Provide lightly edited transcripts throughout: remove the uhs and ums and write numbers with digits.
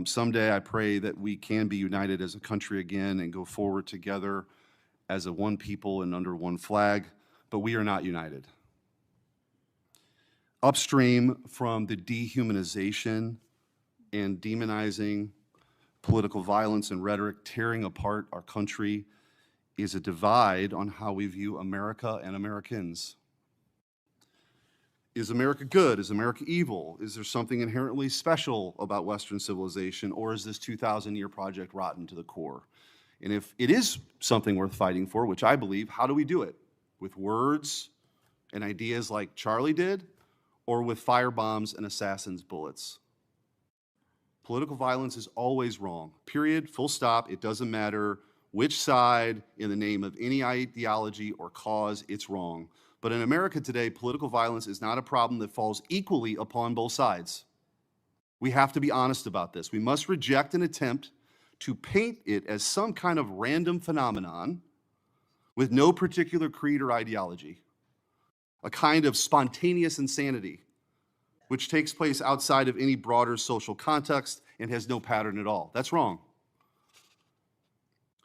Someday I pray that we can be united as a country again and go forward together as a one people and under one flag, but we are not united. Upstream from the dehumanization and demonizing political violence and rhetoric tearing apart our country is a divide on how we view America and Americans. Is America good? Is America evil? Is there something inherently special about Western civilization, or is this 2,000-year project rotten to the core? And if it is something worth fighting for, which I believe, how do we do it? With words and ideas like Charlie did, or with firebombs and assassins' bullets? Political violence is always wrong. Period, full stop. It doesn't matter which side, in the name of any ideology or cause, it's wrong. But in America today, political violence is not a problem that falls equally upon both sides. We have to be honest about this. We must reject an attempt to paint it as some kind of random phenomenon with no particular creed or ideology, a kind of spontaneous insanity, which takes place outside of any broader social context and has no pattern at all. That's wrong.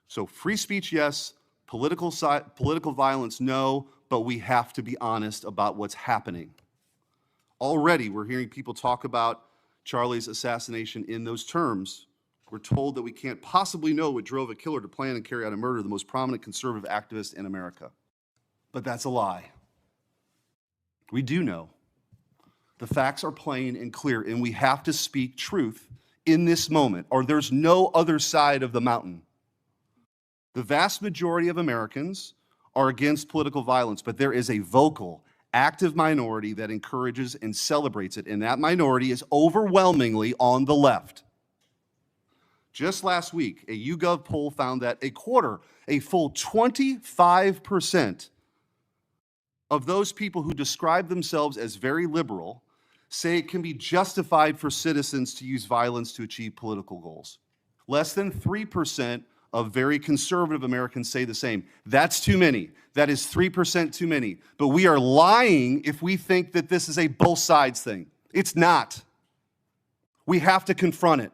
So free speech, yes. Political violence, no. But we have to be honest about what's happening. Already, we're hearing people talk about Charlie's assassination in those terms. We're told that we can't possibly know what drove a killer to plan and carry out a murder of the most prominent conservative activist in America. But that's a lie. We do know. The facts are plain and clear, and we have to speak truth in this moment, or there's no other side of the mountain. The vast majority of Americans are against political violence, but there is a vocal, active minority that encourages and celebrates it, and that minority is overwhelmingly on the left. Just last week, a YouGov poll found that a full 25% of those people who describe themselves as very liberal say it can be justified for citizens to use violence to achieve political goals. Less than 3% of very conservative Americans say the same. That's too many. That is 3% too many. But we are lying if we think that this is a both sides thing. It's not. We have to confront it.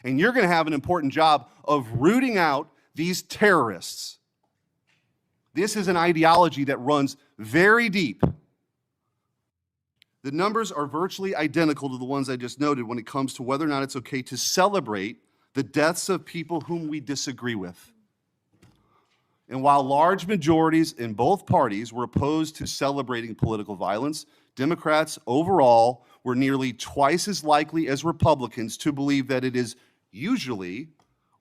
And you're going to have an important job of rooting out these terrorists. This is an ideology that runs very deep. The numbers are virtually identical to the ones I just noted when it comes to whether or not it's okay to celebrate the deaths of people whom we disagree with. And while large majorities in both parties were opposed to celebrating political violence, Democrats overall were nearly twice as likely as Republicans to believe that it is usually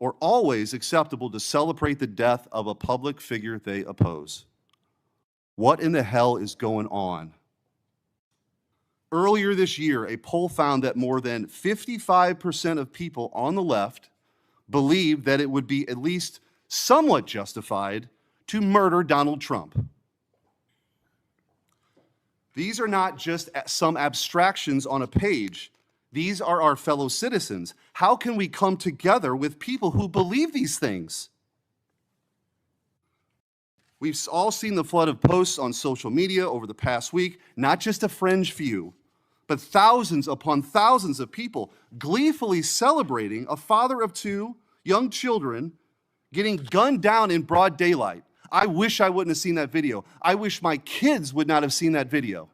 or always acceptable to celebrate the death of a public figure they oppose. What in the hell is going on? Earlier this year, a poll found that more than 55% of people on the left believed that it would be at least somewhat justified to murder Donald Trump. These are not just some abstractions on a page. These are our fellow citizens. How can we come together with people who believe these things? We've all seen the flood of posts on social media over the past week, not just a fringe few, but thousands upon thousands of people gleefully celebrating a father of two young children getting gunned down in broad daylight. I wish I wouldn't have seen that video. I wish my kids would not have seen that video.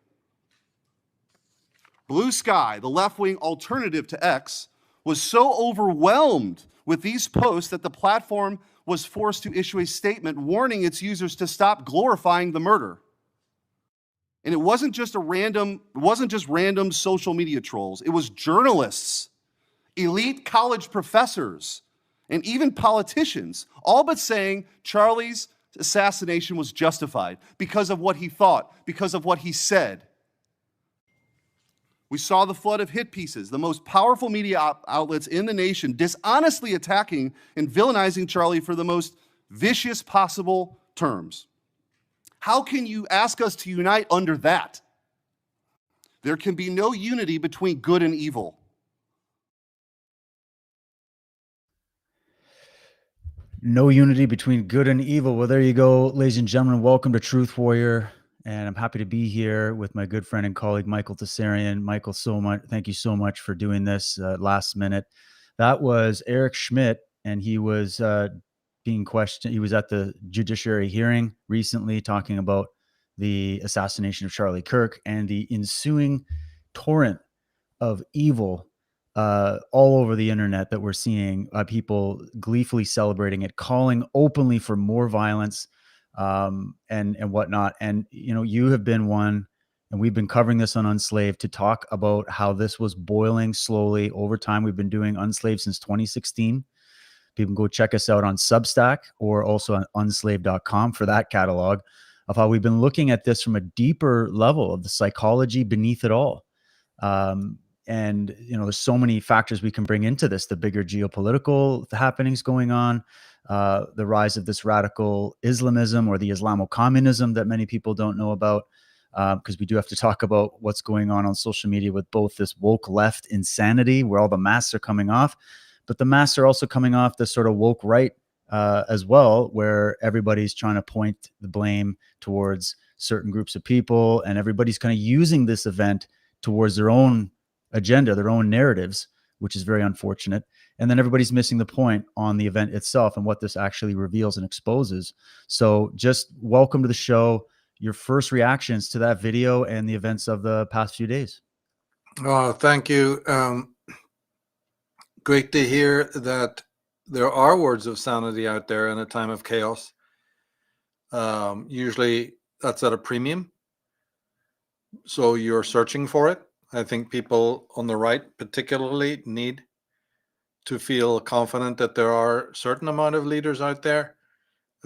Blue Sky, the left-wing alternative to X, was so overwhelmed with these posts that the platform was forced to issue a statement warning its users to stop glorifying the murder. And it wasn't just random social media trolls. It was journalists, elite college professors, and even politicians, all but saying Charlie's assassination was justified because of what he thought, because of what he said. We saw the flood of hit pieces, the most powerful media outlets in the nation dishonestly attacking and villainizing Charlie for the most vicious possible terms. How can you ask us to unite under that? There can be no unity between good and evil. No unity between good and evil. Well, there you go, ladies and gentlemen. Welcome to Truth Warrior. and I'm happy to be here with my good friend and colleague, Michael Tsarion. Michael, thank you so much for doing this last minute. That was Eric Schmidt, and he was being questioned. He was at the judiciary hearing recently talking about the assassination of Charlie Kirk and the ensuing torrent of evil all over the internet that we're seeing, people gleefully celebrating it, calling openly for more violence, and whatnot. And you have been one, and we've been covering this on Unslaved to talk about how this was boiling slowly over time. We've been doing Unslaved since 2016. People can go check us out on Substack or also on unslaved.com for that catalog of how we've been looking at this from a deeper level of the psychology beneath it all. And there's so many factors we can bring into this: the bigger geopolitical happenings going on, the rise of this radical Islamism or the Islamo-communism that many people don't know about, because we do have to talk about what's going on social media with both this woke left insanity where all the masks are coming off, but the masks are also coming off this sort of woke right as well, where everybody's trying to point the blame towards certain groups of people, and everybody's kind of using this event towards their own agenda, their own narratives, which is very unfortunate. And then everybody's missing the point on the event itself and what this actually reveals and exposes. So just welcome to the show. Your first reactions to that video and the events of the past few days. Oh, thank you. Great to hear that there are words of sanity out there in a time of chaos. Usually that's at a premium, so you're searching for it. I think people on the right particularly need to feel confident that there are a certain amount of leaders out there.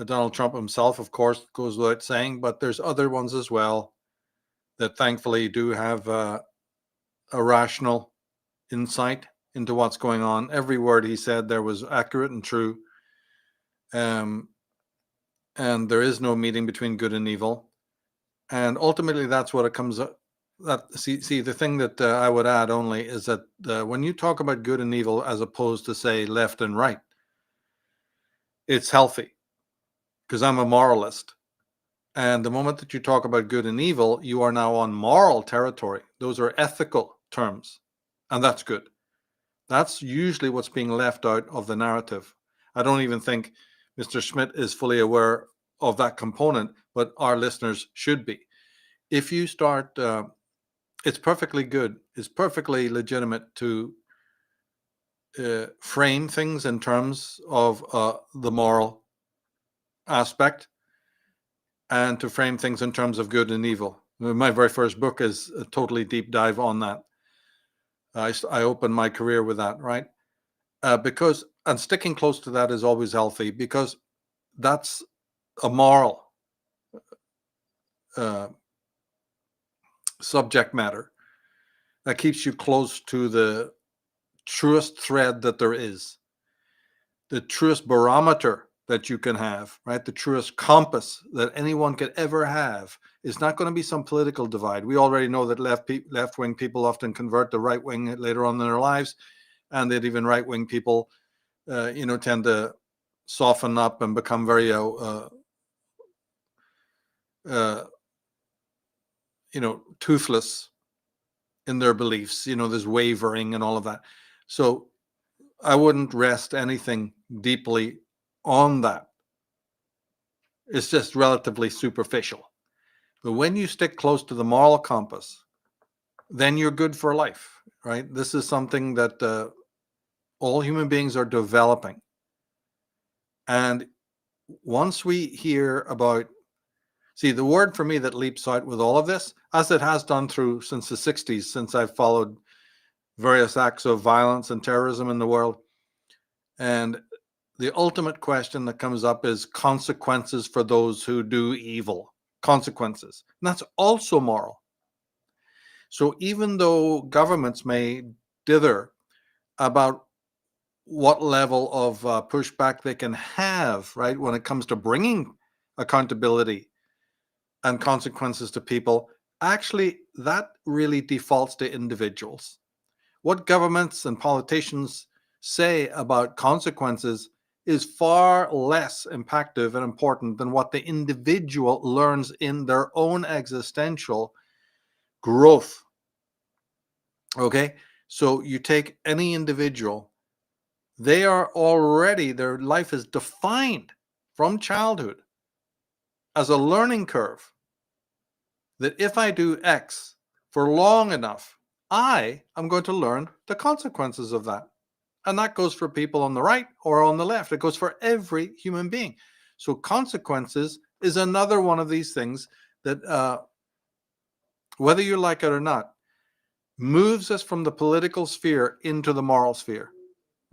Donald Trump himself, of course, goes without saying, but there's other ones as well that thankfully do have a rational insight into what's going on. Every word he said there was accurate and true. And there is no meeting between good and evil. And ultimately, that's what it comes up. See, the thing that I would add only is that when you talk about good and evil, as opposed to say left and right, it's healthy, because I'm a moralist. And the moment that you talk about good and evil, you are now on moral territory. Those are ethical terms, and that's good. That's usually what's being left out of the narrative. I don't even think Mr. Schmidt is fully aware of that component, but our listeners should be. If you start, it's perfectly good, it's perfectly legitimate to frame things in terms of the moral aspect, and to frame things in terms of good and evil. My very first book is a totally deep dive on that. I opened my career with that, right? Because, and sticking close to that is always healthy, because that's a moral subject matter that keeps you close to the truest thread that there is, the truest barometer that you can have, right? The truest compass that anyone could ever have is not going to be some political divide. We already know that left-wing people often convert to right-wing later on in their lives, and that even right-wing people, tend to soften up and become very, toothless in their beliefs. There's wavering and all of that. So I wouldn't rest anything deeply on that. It's just relatively superficial. But when you stick close to the moral compass, then you're good for life, right? This is something that all human beings are developing. And once we hear about, see, the word for me that leaps out with all of this, as it has done through since the 60s, since I've followed various acts of violence and terrorism in the world, and the ultimate question that comes up is consequences for those who do evil. Consequences. And that's also moral. So even though governments may dither about what level of pushback they can have, right, when it comes to bringing accountability and consequences to people, actually that really defaults to individuals. What governments and politicians say about consequences is far less impactful and important than what the individual learns in their own existential growth. Okay, so you take any individual, they are already, their life is defined from childhood as a learning curve, that if I do X for long enough, I am going to learn the consequences of that. And that goes for people on the right or on the left. It goes for every human being. So consequences is another one of these things that, whether you like it or not, moves us from the political sphere into the moral sphere.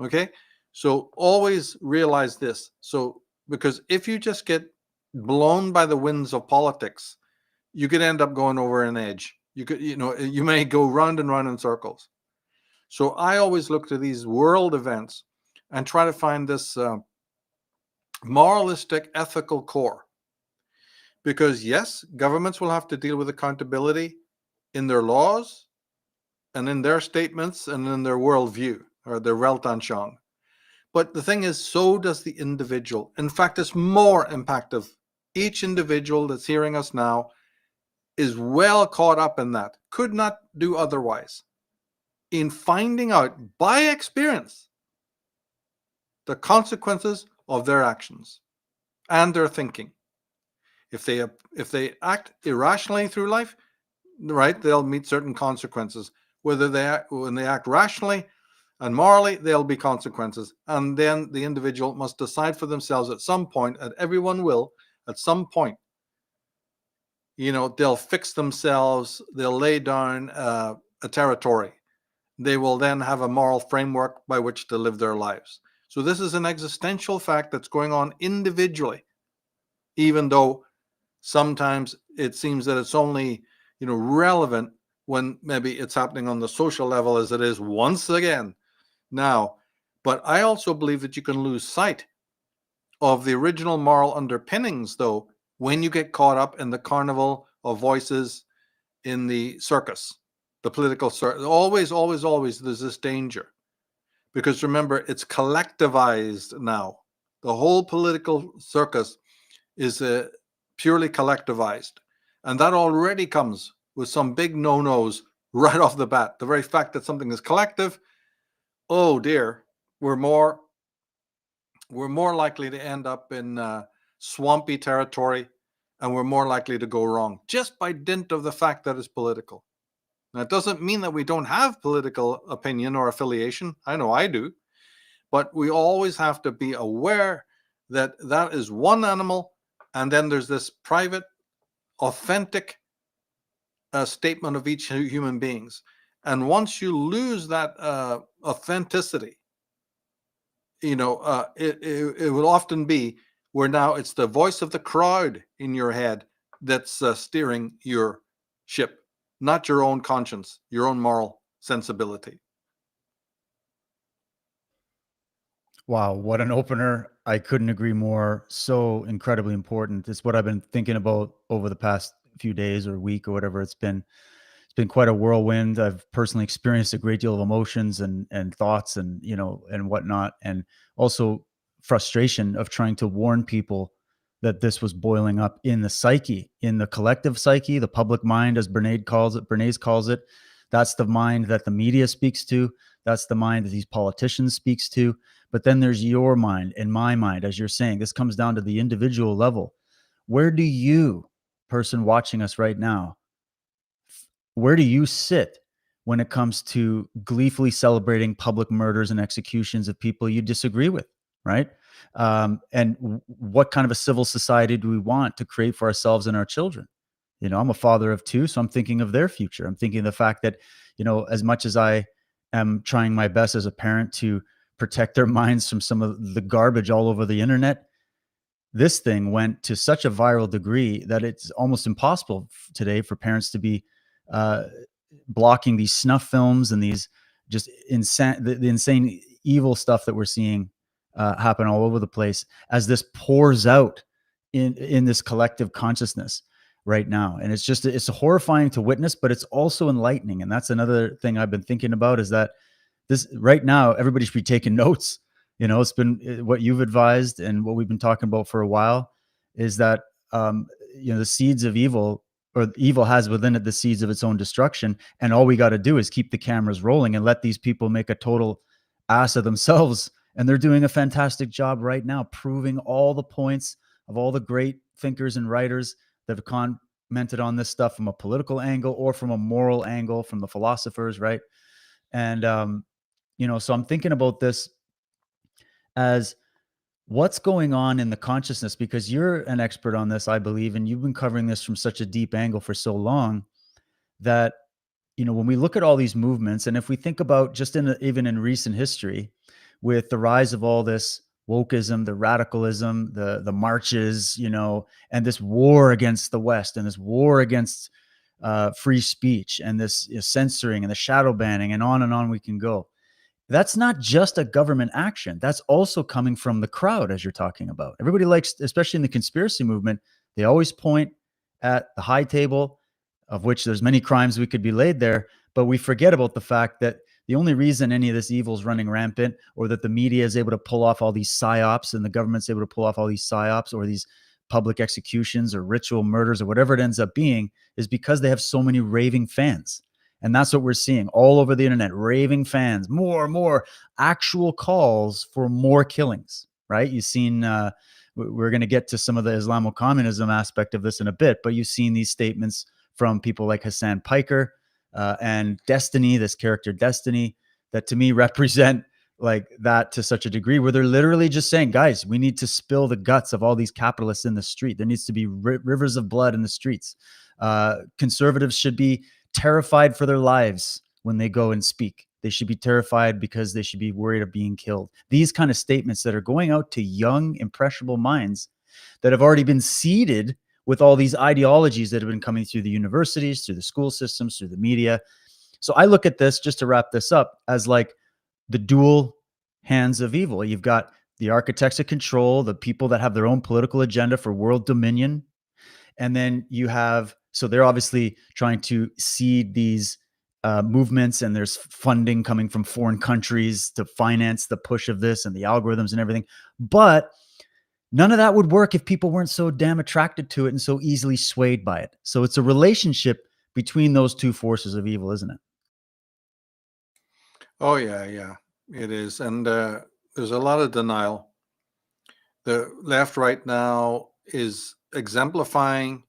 Okay? So always realize this. So, because if you just get blown by the winds of politics, you could end up going over an edge. You may go round and round in circles. So I always look to these world events and try to find this moralistic, ethical core. Because yes, governments will have to deal with accountability in their laws and in their statements and in their worldview or their Weltanschauung. But the thing is, so does the individual. In fact, it's more impactful. Each individual that's hearing us now is well caught up in that, could not do otherwise, in finding out by experience the consequences of their actions and their thinking. If they act irrationally through life, right, they'll meet certain consequences. When they act rationally and morally, there'll be consequences. And then the individual must decide for themselves at some point, and everyone will, at some point, they'll fix themselves, they'll lay down a territory. They will then have a moral framework by which to live their lives. So this is an existential fact that's going on individually, even though sometimes it seems that it's only, relevant when maybe it's happening on the social level, as it is once again now. But I also believe that you can lose sight of the original moral underpinnings, though, when you get caught up in the carnival of voices in the circus, the political circus. Always, there's this danger. Because remember, it's collectivized now. The whole political circus is purely collectivized. And that already comes with some big no-nos right off the bat. The very fact that something is collective, oh dear, we're more likely to end up in swampy territory, and we're more likely to go wrong just by dint of the fact that it's political. Now, it doesn't mean that we don't have political opinion or affiliation. I know I do. But we always have to be aware that that is one animal, and then there's this private, authentic statement of each human beings. And once you lose that authenticity, it will often be where now it's the voice of the crowd in your head that's steering your ship, not your own conscience, your own moral sensibility. Wow, what an opener. I couldn't agree more. So incredibly important. It's what I've been thinking about over the past few days or week or whatever it's been. It's been quite a whirlwind. I've personally experienced a great deal of emotions and thoughts and and whatnot, and also frustration of trying to warn people that this was boiling up in the psyche, in the collective psyche, the public mind, as Bernays calls it. That's the mind that the media speaks to. That's the mind that these politicians speaks to. But then there's your mind and my mind, as you're saying. This comes down to the individual level. Where do you, person watching us right now, where do you sit when it comes to gleefully celebrating public murders and executions of people you disagree with, right? And what kind of a civil society do we want to create for ourselves and our children? I'm a father of two, so I'm thinking of their future. I'm thinking of the fact that, as much as I am trying my best as a parent to protect their minds from some of the garbage all over the internet, this thing went to such a viral degree that it's almost impossible today for parents to be blocking these snuff films and these just the insane evil stuff that we're seeing happen all over the place as this pours out in this collective consciousness right now. And it's horrifying to witness, but it's also enlightening. And that's another thing I've been thinking about, is that this right now, everybody should be taking notes It's been what you've advised and what we've been talking about for a while is that, the seeds of evil, or evil has within it the seeds of its own destruction. And all we got to do is keep the cameras rolling and let these people make a total ass of themselves. And they're doing a fantastic job right now, proving all the points of all the great thinkers and writers that have commented on this stuff from a political angle or from a moral angle, from the philosophers, right? And, so I'm thinking about this as what's going on in the consciousness, because you're an expert on this, I believe, and you've been covering this from such a deep angle for so long that, when we look at all these movements, and if we think about just even in recent history, with the rise of all this wokeism, the radicalism, the marches, and this war against the West, and this war against free speech, and this censoring and the shadow banning, and on we can go. That's not just a government action. That's also coming from the crowd, as you're talking about. Everybody likes, especially in the conspiracy movement, they always point at the high table, of which there's many crimes we could be laid there, but we forget about the fact that the only reason any of this evil is running rampant, or that the media is able to pull off all these psyops, and the government's able to pull off all these psyops, or these public executions or ritual murders, or whatever it ends up being, is because they have so many raving fans. And that's what we're seeing all over the internet, raving fans, more and more actual calls for more killings, right? You've seen, we're going to get to some of the Islamo-communism aspect of this in a bit, but you've seen these statements from people like Hassan Piker and Destiny, this character Destiny, that to me represent like that to such a degree, where they're literally just saying, guys, we need to spill the guts of all these capitalists in the street. There needs to be rivers of blood in the streets. Conservatives should be terrified for their lives when they go and speak. They should be terrified because they should be worried of being killed. These kind of statements that are going out to young, impressionable minds that have already been seeded with all these ideologies that have been coming through the universities, through the school systems, through the media. So I look at this, just to wrap this up, as like the dual hands of evil. You've got the architects of control, the people that have their own political agenda for world dominion. And then you have, so they're obviously trying to seed these movements, and there's funding coming from foreign countries to finance the push of this and the algorithms and everything. But none of that would work if people weren't so damn attracted to it and so easily swayed by it. So it's a relationship between those two forces of evil, isn't it? Oh, yeah, it is. And there's a lot of denial. The left right now is exemplifying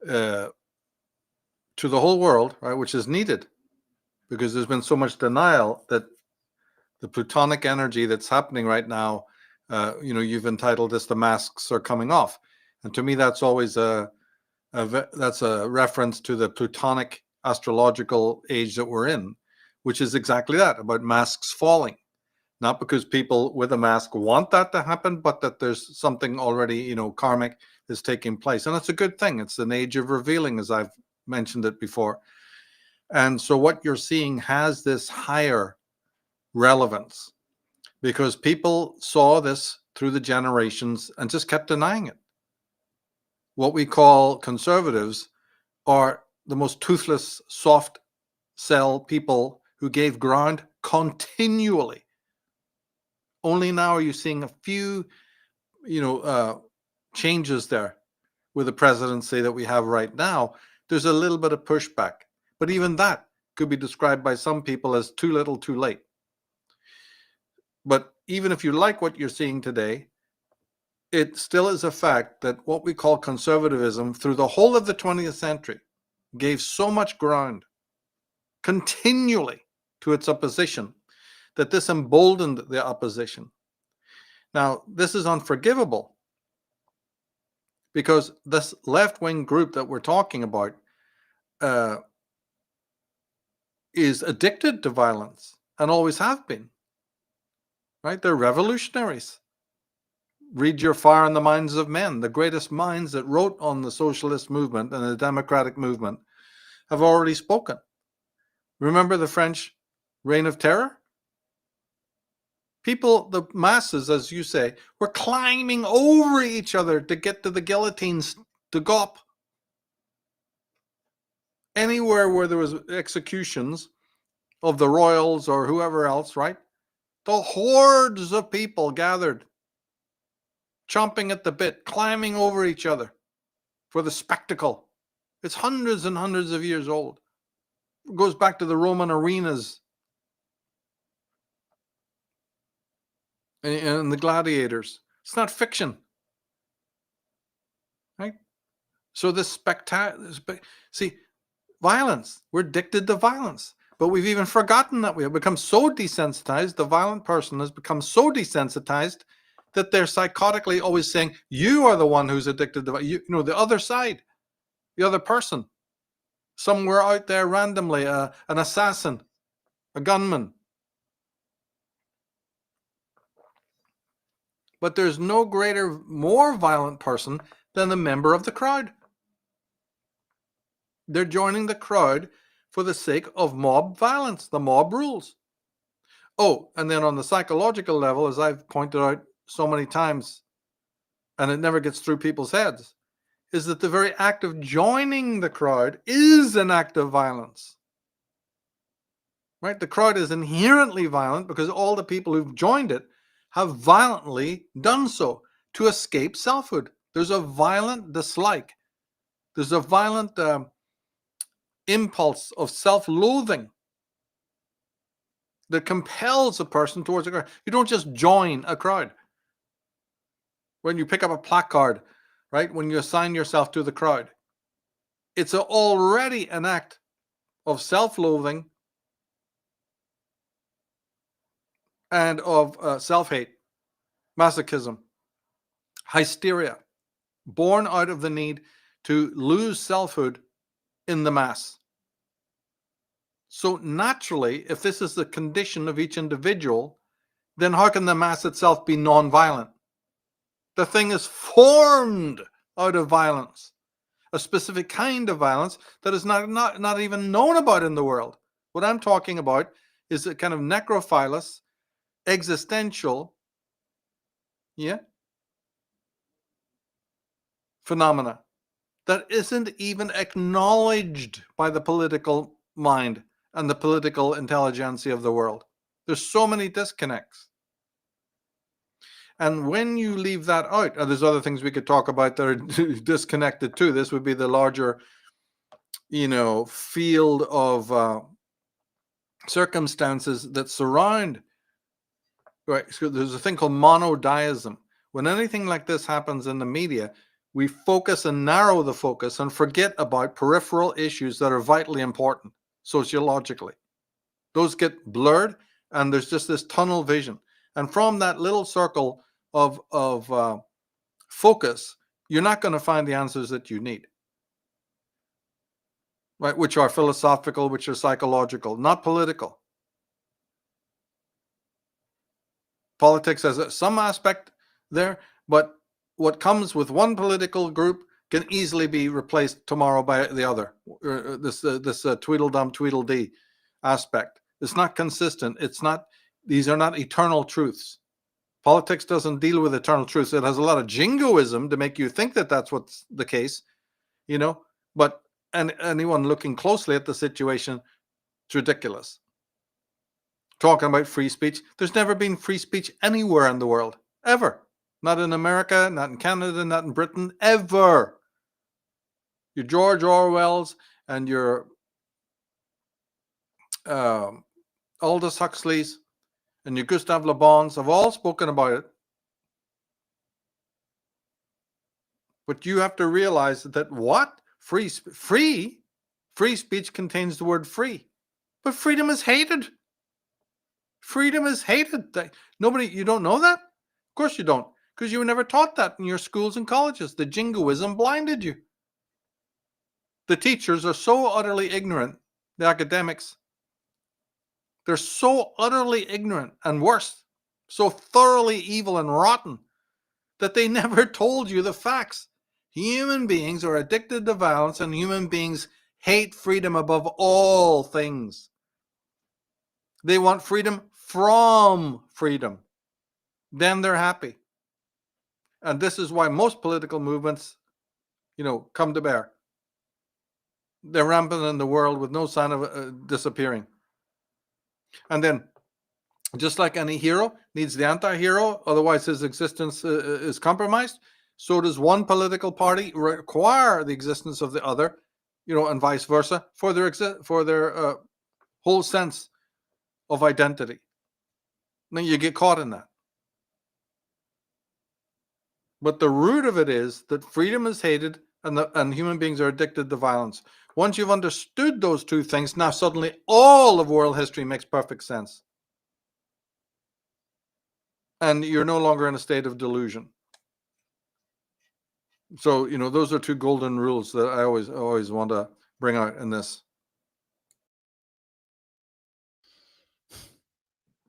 to the whole world, right, which is needed, because there's been so much denial that the plutonic energy that's happening right now, you've entitled this "The Masks Are Coming Off," and to me, that's always that's a reference to the plutonic astrological age that we're in, which is exactly that, about masks falling. Not because people with a mask want that to happen, but that there's something already, karmic is taking place. And it's a good thing. It's an age of revealing, as I've mentioned it before. And so what you're seeing has this higher relevance because people saw this through the generations and just kept denying it. What we call conservatives are the most toothless, soft sell people who gave ground continually. Only now are you seeing a few, changes there with the presidency that we have right now. There's a little bit of pushback, but even that could be described by some people as too little, too late. But even if you like what you're seeing today, it still is a fact that what we call conservatism through the whole of the 20th century gave so much ground continually to its opposition that this emboldened the opposition. Now, this is unforgivable because this left-wing group that we're talking about is addicted to violence and always have been, right? They're revolutionaries. Read Your Fire in the Minds of Men. The greatest minds that wrote on the socialist movement and the democratic movement have already spoken. Remember the French Reign of Terror? People, the masses, as you say, were climbing over each other to get to the guillotines to gop. Anywhere where there was executions of the royals or whoever else, right? The hordes of people gathered, chomping at the bit, climbing over each other for the spectacle. It's hundreds and hundreds of years old. It goes back to the Roman arenas and the gladiators. It's not fiction, right? So this see, violence. We're addicted to violence, but we've even forgotten that we have become so desensitized. The violent person has become so desensitized that they're psychotically always saying, "You are the one who's addicted to you know the other side, the other person, somewhere out there randomly, an assassin, a gunman." But there's no greater, more violent person than the member of the crowd. They're joining the crowd for the sake of mob violence, the mob rules. Oh, and then on the psychological level, as I've pointed out so many times, and it never gets through people's heads, is that the very act of joining the crowd is an act of violence. Right? The crowd is inherently violent because all the people who've joined it have violently done so to escape selfhood. There's a violent dislike. There's a violent impulse of self-loathing that compels a person towards a crowd. You don't just join a crowd. When you pick up a placard, right? When you assign yourself to the crowd, it's already an act of self-loathing and of self-hate, masochism, hysteria, born out of the need to lose selfhood in the mass. So naturally, if this is the condition of each individual, then how can the mass itself be non-violent? The thing is formed out of violence, a specific kind of violence that is not even known about in the world. What I'm talking about is a kind of necrophilous, existential, phenomena that isn't even acknowledged by the political mind and the political intelligentsia of the world. There's so many disconnects. And when you leave that out, there's other things we could talk about that are disconnected too. This would be the larger, field of circumstances that surround. Right. So there's a thing called monodeism. When anything like this happens in the media, we focus and narrow the focus and forget about peripheral issues that are vitally important sociologically. Those get blurred, and there's just this tunnel vision. And from that little circle of focus, you're not going to find the answers that you need, right? Which are philosophical, which are psychological, not political. Politics has some aspect there, but what comes with one political group can easily be replaced tomorrow by the other. This Tweedledum Tweedledee aspect. It's not consistent. These are not eternal truths. Politics doesn't deal with eternal truths. It has a lot of jingoism to make you think that that's what's the case, but anyone looking closely at the situation, it's ridiculous. Talking about free speech, there's never been free speech anywhere in the world, ever. Not in America, not in Canada, not in Britain, ever. Your George Orwells and your Aldous Huxleys and your Gustave Le Bons have all spoken about it. But you have to realize that what? Free speech contains the word free. But freedom is hated. Freedom is hated. You don't know that? Of course you don't, because you were never taught that in your schools and colleges. The jingoism blinded you. The teachers are so utterly ignorant, the academics. They're so utterly ignorant and worse, so thoroughly evil and rotten that they never told you the facts. Human beings are addicted to violence, and human beings hate freedom above all things. They want freedom from freedom. Then they're happy. And this is why most political movements, come to bear. They're rampant in the world with no sign of disappearing. And then Just like any hero needs the anti-hero, otherwise his existence is compromised, so does one political party require the existence of the other, and vice versa for their whole sense of identity. Then you get caught in that. But the root of it is that freedom is hated and human beings are addicted to violence. Once you've understood those two things, now suddenly all of world history makes perfect sense. And you're no longer in a state of delusion. So, those are two golden rules that I always want to bring out in this.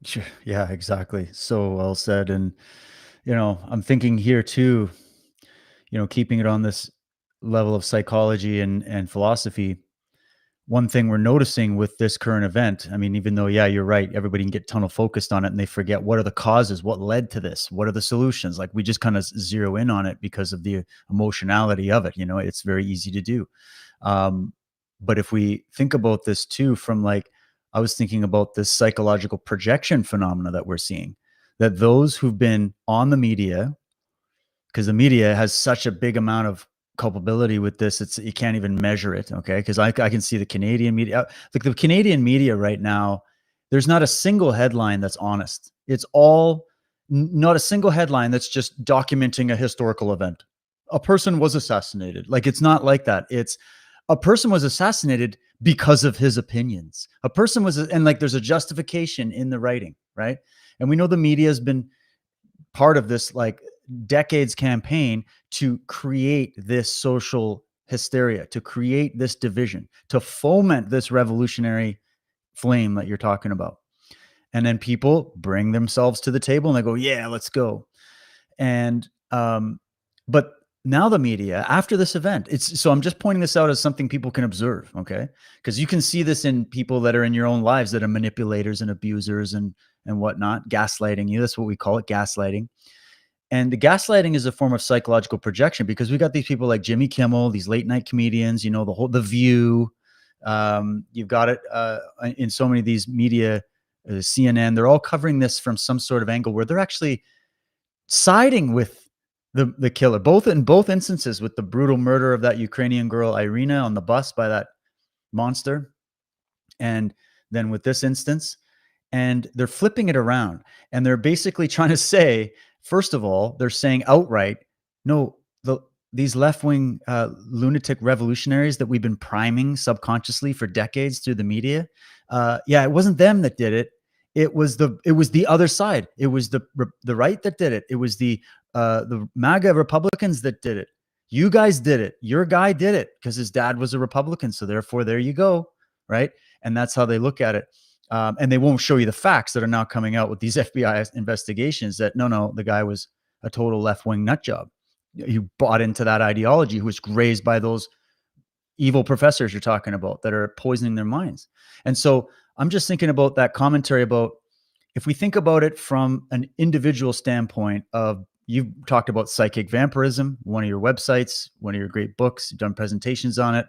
Sure. Yeah, exactly. So well said. And, I'm thinking here too, keeping it on this level of psychology and philosophy. One thing we're noticing with this current event, I mean, even though, yeah, you're right, everybody can get tunnel focused on it and they forget what are the causes, what led to this, what are the solutions? Like we just kind of zero in on it because of the emotionality of it. It's very easy to do. But if we think about this too, from like, I was thinking about this psychological projection phenomena that we're seeing, that those who've been on the media, because the media has such a big amount of culpability with this, you can't even measure it. Okay. Because I can see the Canadian media, like the Canadian media right now, there's not a single headline that's honest. It's all not a single headline that's just documenting a historical event. A person was assassinated. Like it's not like that. It's a person was assassinated because of his opinions. A person was, and like there's a justification in the writing, right? And we know the media has been part of this like decades campaign to create this social hysteria, to create this division, to foment this revolutionary flame that you're talking about. And then people bring themselves to the table and they go, yeah, let's go. And, but now the media after this event, so I'm just pointing this out as something people can observe. Okay. Cause you can see this in people that are in your own lives that are manipulators and abusers and whatnot, gaslighting you. That's what we call it, gaslighting. And the gaslighting is a form of psychological projection because we got these people like Jimmy Kimmel, these late night comedians, the View. You've got it in so many of these media, CNN, they're all covering this from some sort of angle where they're actually siding with the killer, in both instances, with the brutal murder of that Ukrainian girl, Irina, on the bus by that monster. And then with this instance, and they're flipping it around and they're basically trying to say, first of all, they're saying outright, no, these left-wing lunatic revolutionaries that we've been priming subconsciously for decades through the media, it wasn't them that did it. It was the other side. It was the right that did it. It was the MAGA Republicans that did it. You guys did it. Your guy did it because his dad was a Republican. So therefore, there you go, right? And that's how they look at it. And they won't show you the facts that are now coming out with these FBI investigations that no, the guy was a total left-wing nut job. He bought into that ideology, who was raised by those evil professors you're talking about that are poisoning their minds. And so I'm just thinking about that commentary about, if we think about it from an individual standpoint of, you've talked about psychic vampirism, one of your websites, one of your great books, you've done presentations on it.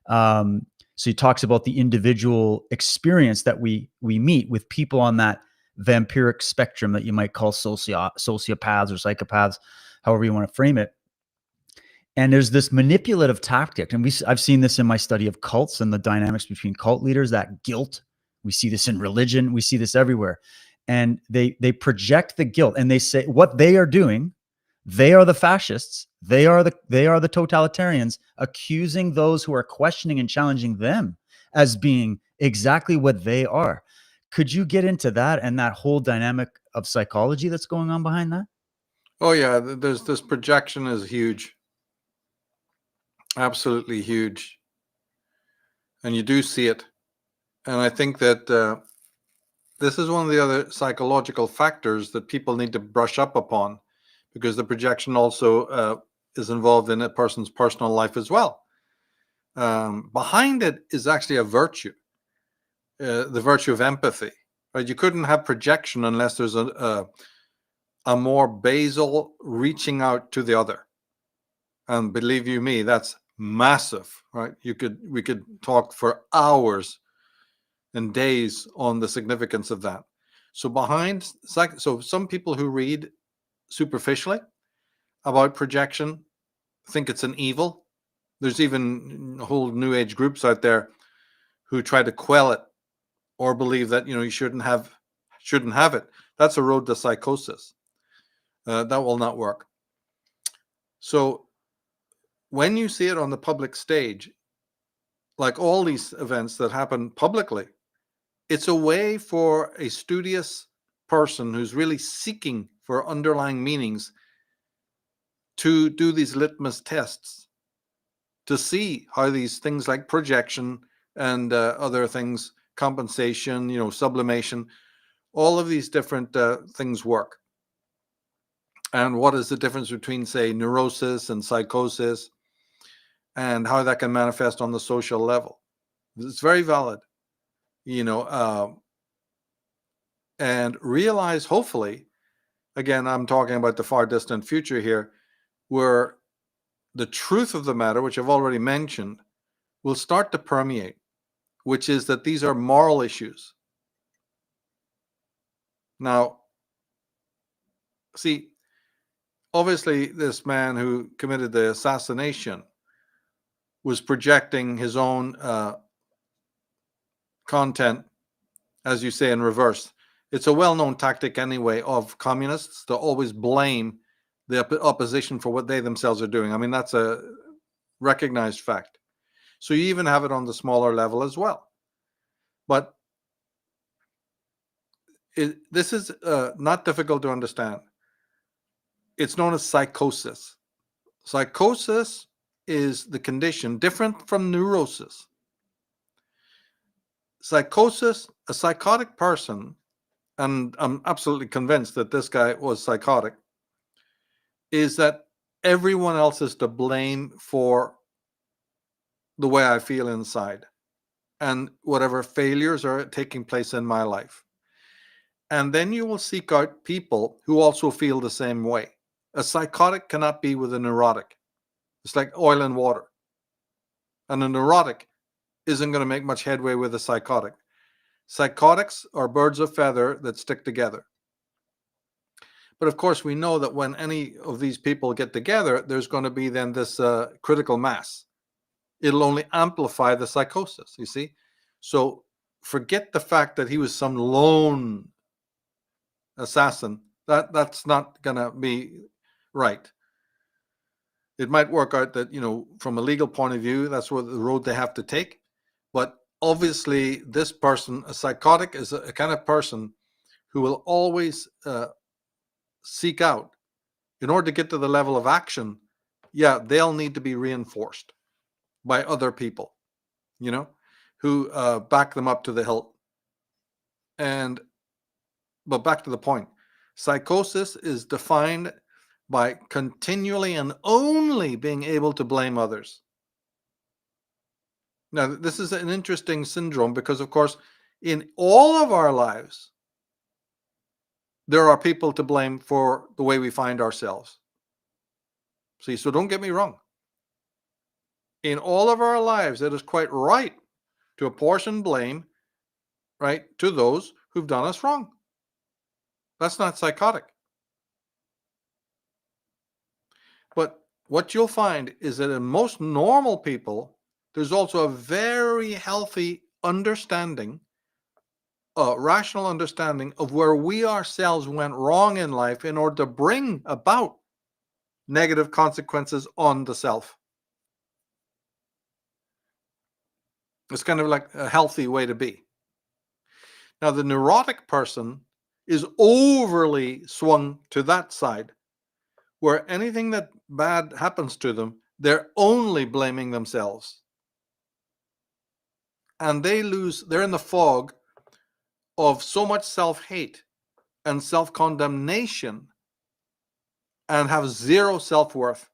So he talks about the individual experience that we meet with people on that vampiric spectrum that you might call sociopaths or psychopaths, however you want to frame it. And there's this manipulative tactic. And I've seen this in my study of cults and the dynamics between cult leaders, that guilt. We see this in religion. We see this everywhere. And they project the guilt and they say what they are doing. They are the fascists. They are the totalitarians, accusing those who are questioning and challenging them as being exactly what they are. Could you get into that and that whole dynamic of psychology that's going on behind that? Oh yeah, this projection is huge. Absolutely huge. And you do see it. And I think that this is one of the other psychological factors that people need to brush up upon, because the projection also is involved in a person's personal life as well. Behind it is actually a virtue, the virtue of empathy. Right? You couldn't have projection unless there's a more basal reaching out to the other. And believe you me, that's massive, right? We could talk for hours and days on the significance of that. So so some people who read superficially about projection think it's an evil. There's even whole new age groups out there who try to quell it or believe that you shouldn't have it. That's a road to psychosis. That will not work. So when you see it on the public stage, like all these events that happen publicly, it's a way for a studious person who's really seeking for underlying meanings to do these litmus tests to see how these things like projection and other things, compensation, sublimation, all of these different things work. And what is the difference between, say, neurosis and psychosis, and how that can manifest on the social level? It's very valid, and realize, hopefully, again, I'm talking about the far distant future here, where the truth of the matter, which I've already mentioned, will start to permeate, which is that these are moral issues. Now, see, obviously, this man who committed the assassination was projecting his own content, as you say, in reverse. It's a well-known tactic anyway of communists to always blame the opposition for what they themselves are doing. I mean, that's a recognized fact. So you even have it on the smaller level as well. But this is not difficult to understand. It's known as psychosis. Psychosis is the condition different from neurosis. Psychosis, a psychotic person, and I'm absolutely convinced that this guy was psychotic, is that everyone else is to blame for the way I feel inside and whatever failures are taking place in my life. And then you will seek out people who also feel the same way. A psychotic cannot be with a neurotic. It's like oil and water. And a neurotic isn't going to make much headway with a psychotic. Psychotics are birds of feather that stick together. But of course, we know that when any of these people get together, there's going to be then this critical mass. It'll only amplify the psychosis, you see? So forget the fact that he was some lone assassin. That's not going to be right. It might work out that, from a legal point of view, that's what the road they have to take. But obviously, this person, a psychotic, is a kind of person who will always seek out, in order to get to the level of action, they'll need to be reinforced by other people, who back them up to the hilt. But back to the point, psychosis is defined by continually and only being able to blame others. Now, this is an interesting syndrome because, of course, in all of our lives, there are people to blame for the way we find ourselves. See, so don't get me wrong. In all of our lives, it is quite right to apportion blame, right, to those who've done us wrong. That's not psychotic. But what you'll find is that in most normal people, there's also a very healthy understanding, rational understanding of where we ourselves went wrong in life in order to bring about negative consequences on the self. It's kind of like a healthy way to be. Now, the neurotic person is overly swung to that side, where anything that bad happens to them, they're only blaming themselves. And they're in the fog of so much self-hate and self-condemnation and have zero self-worth.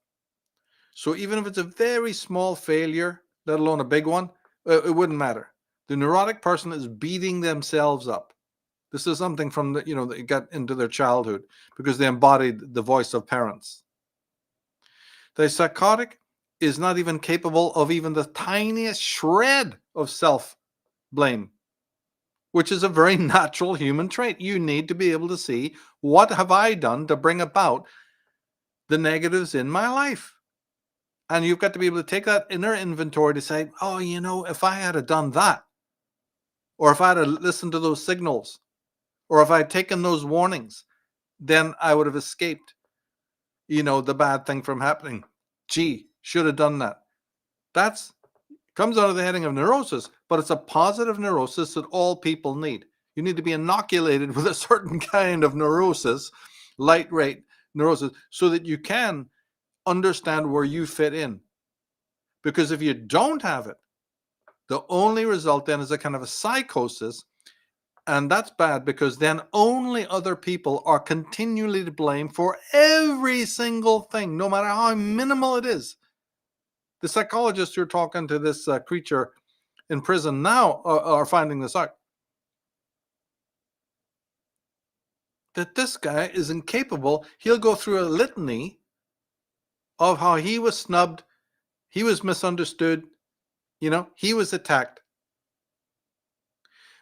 So even if it's a very small failure, let alone a big one, it wouldn't matter. The neurotic person is beating themselves up. This is something from they got into their childhood because they embodied the voice of parents. The psychotic is not even capable of even the tiniest shred of self-blame. which is a very natural human trait. You need to be able to see, what have I done to bring about the negatives in my life? And you've got to be able to take that inner inventory to say, oh, if I had done that, or if I had listened to those signals, or if I had taken those warnings, then I would have escaped, the bad thing from happening. Gee, should have done that. That's comes under the heading of neurosis, but it's a positive neurosis that all people need. You need to be inoculated with a certain kind of neurosis, light rate neurosis, so that you can understand where you fit in. Because if you don't have it, the only result then is a kind of a psychosis. And that's bad, because then only other people are continually to blame for every single thing, no matter how minimal it is. The psychologists who are talking to this creature in prison now are finding this out. That this guy is incapable. He'll go through a litany of how he was snubbed, he was misunderstood, he was attacked.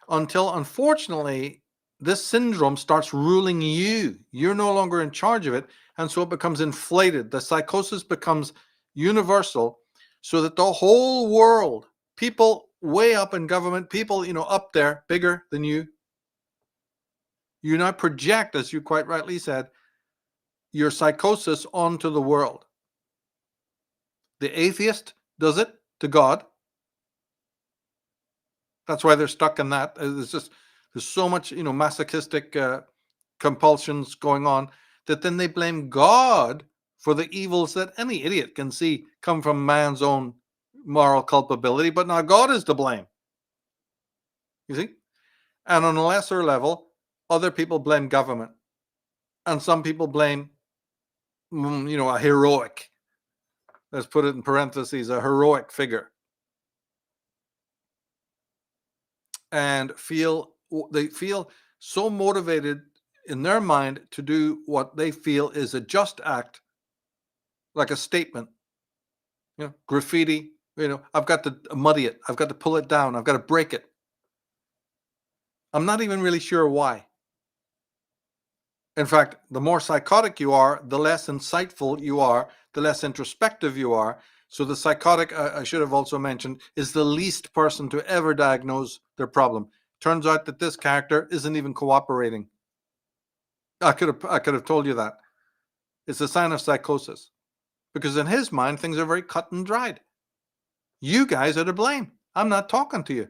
Until, unfortunately, this syndrome starts ruling you. You're no longer in charge of it. And so it becomes inflated. The psychosis becomes universal, so that the whole world, people way up in government, people, up there, bigger than you now project, as you quite rightly said, your psychosis onto the world. The atheist does it to God. That's why they're stuck in that. There's so much, masochistic compulsions going on, that then they blame God for the evils that any idiot can see come from man's own moral culpability. But now God is to blame. You see? And on a lesser level, other people blame government. And some people blame, a heroic, let's put it in parentheses, a heroic figure. And they feel so motivated in their mind to do what they feel is a just act, like a statement. Graffiti, I've got to muddy it, I've got to pull it down, I've got to break it. I'm not even really sure why. In fact, the more psychotic you are, the less insightful you are, the less introspective you are. So the psychotic, I should have also mentioned, is the least person to ever diagnose their problem. Turns out that this character isn't even cooperating. I could have told you that. It's a sign of psychosis. Because in his mind, things are very cut and dried. You guys are to blame. I'm not talking to you.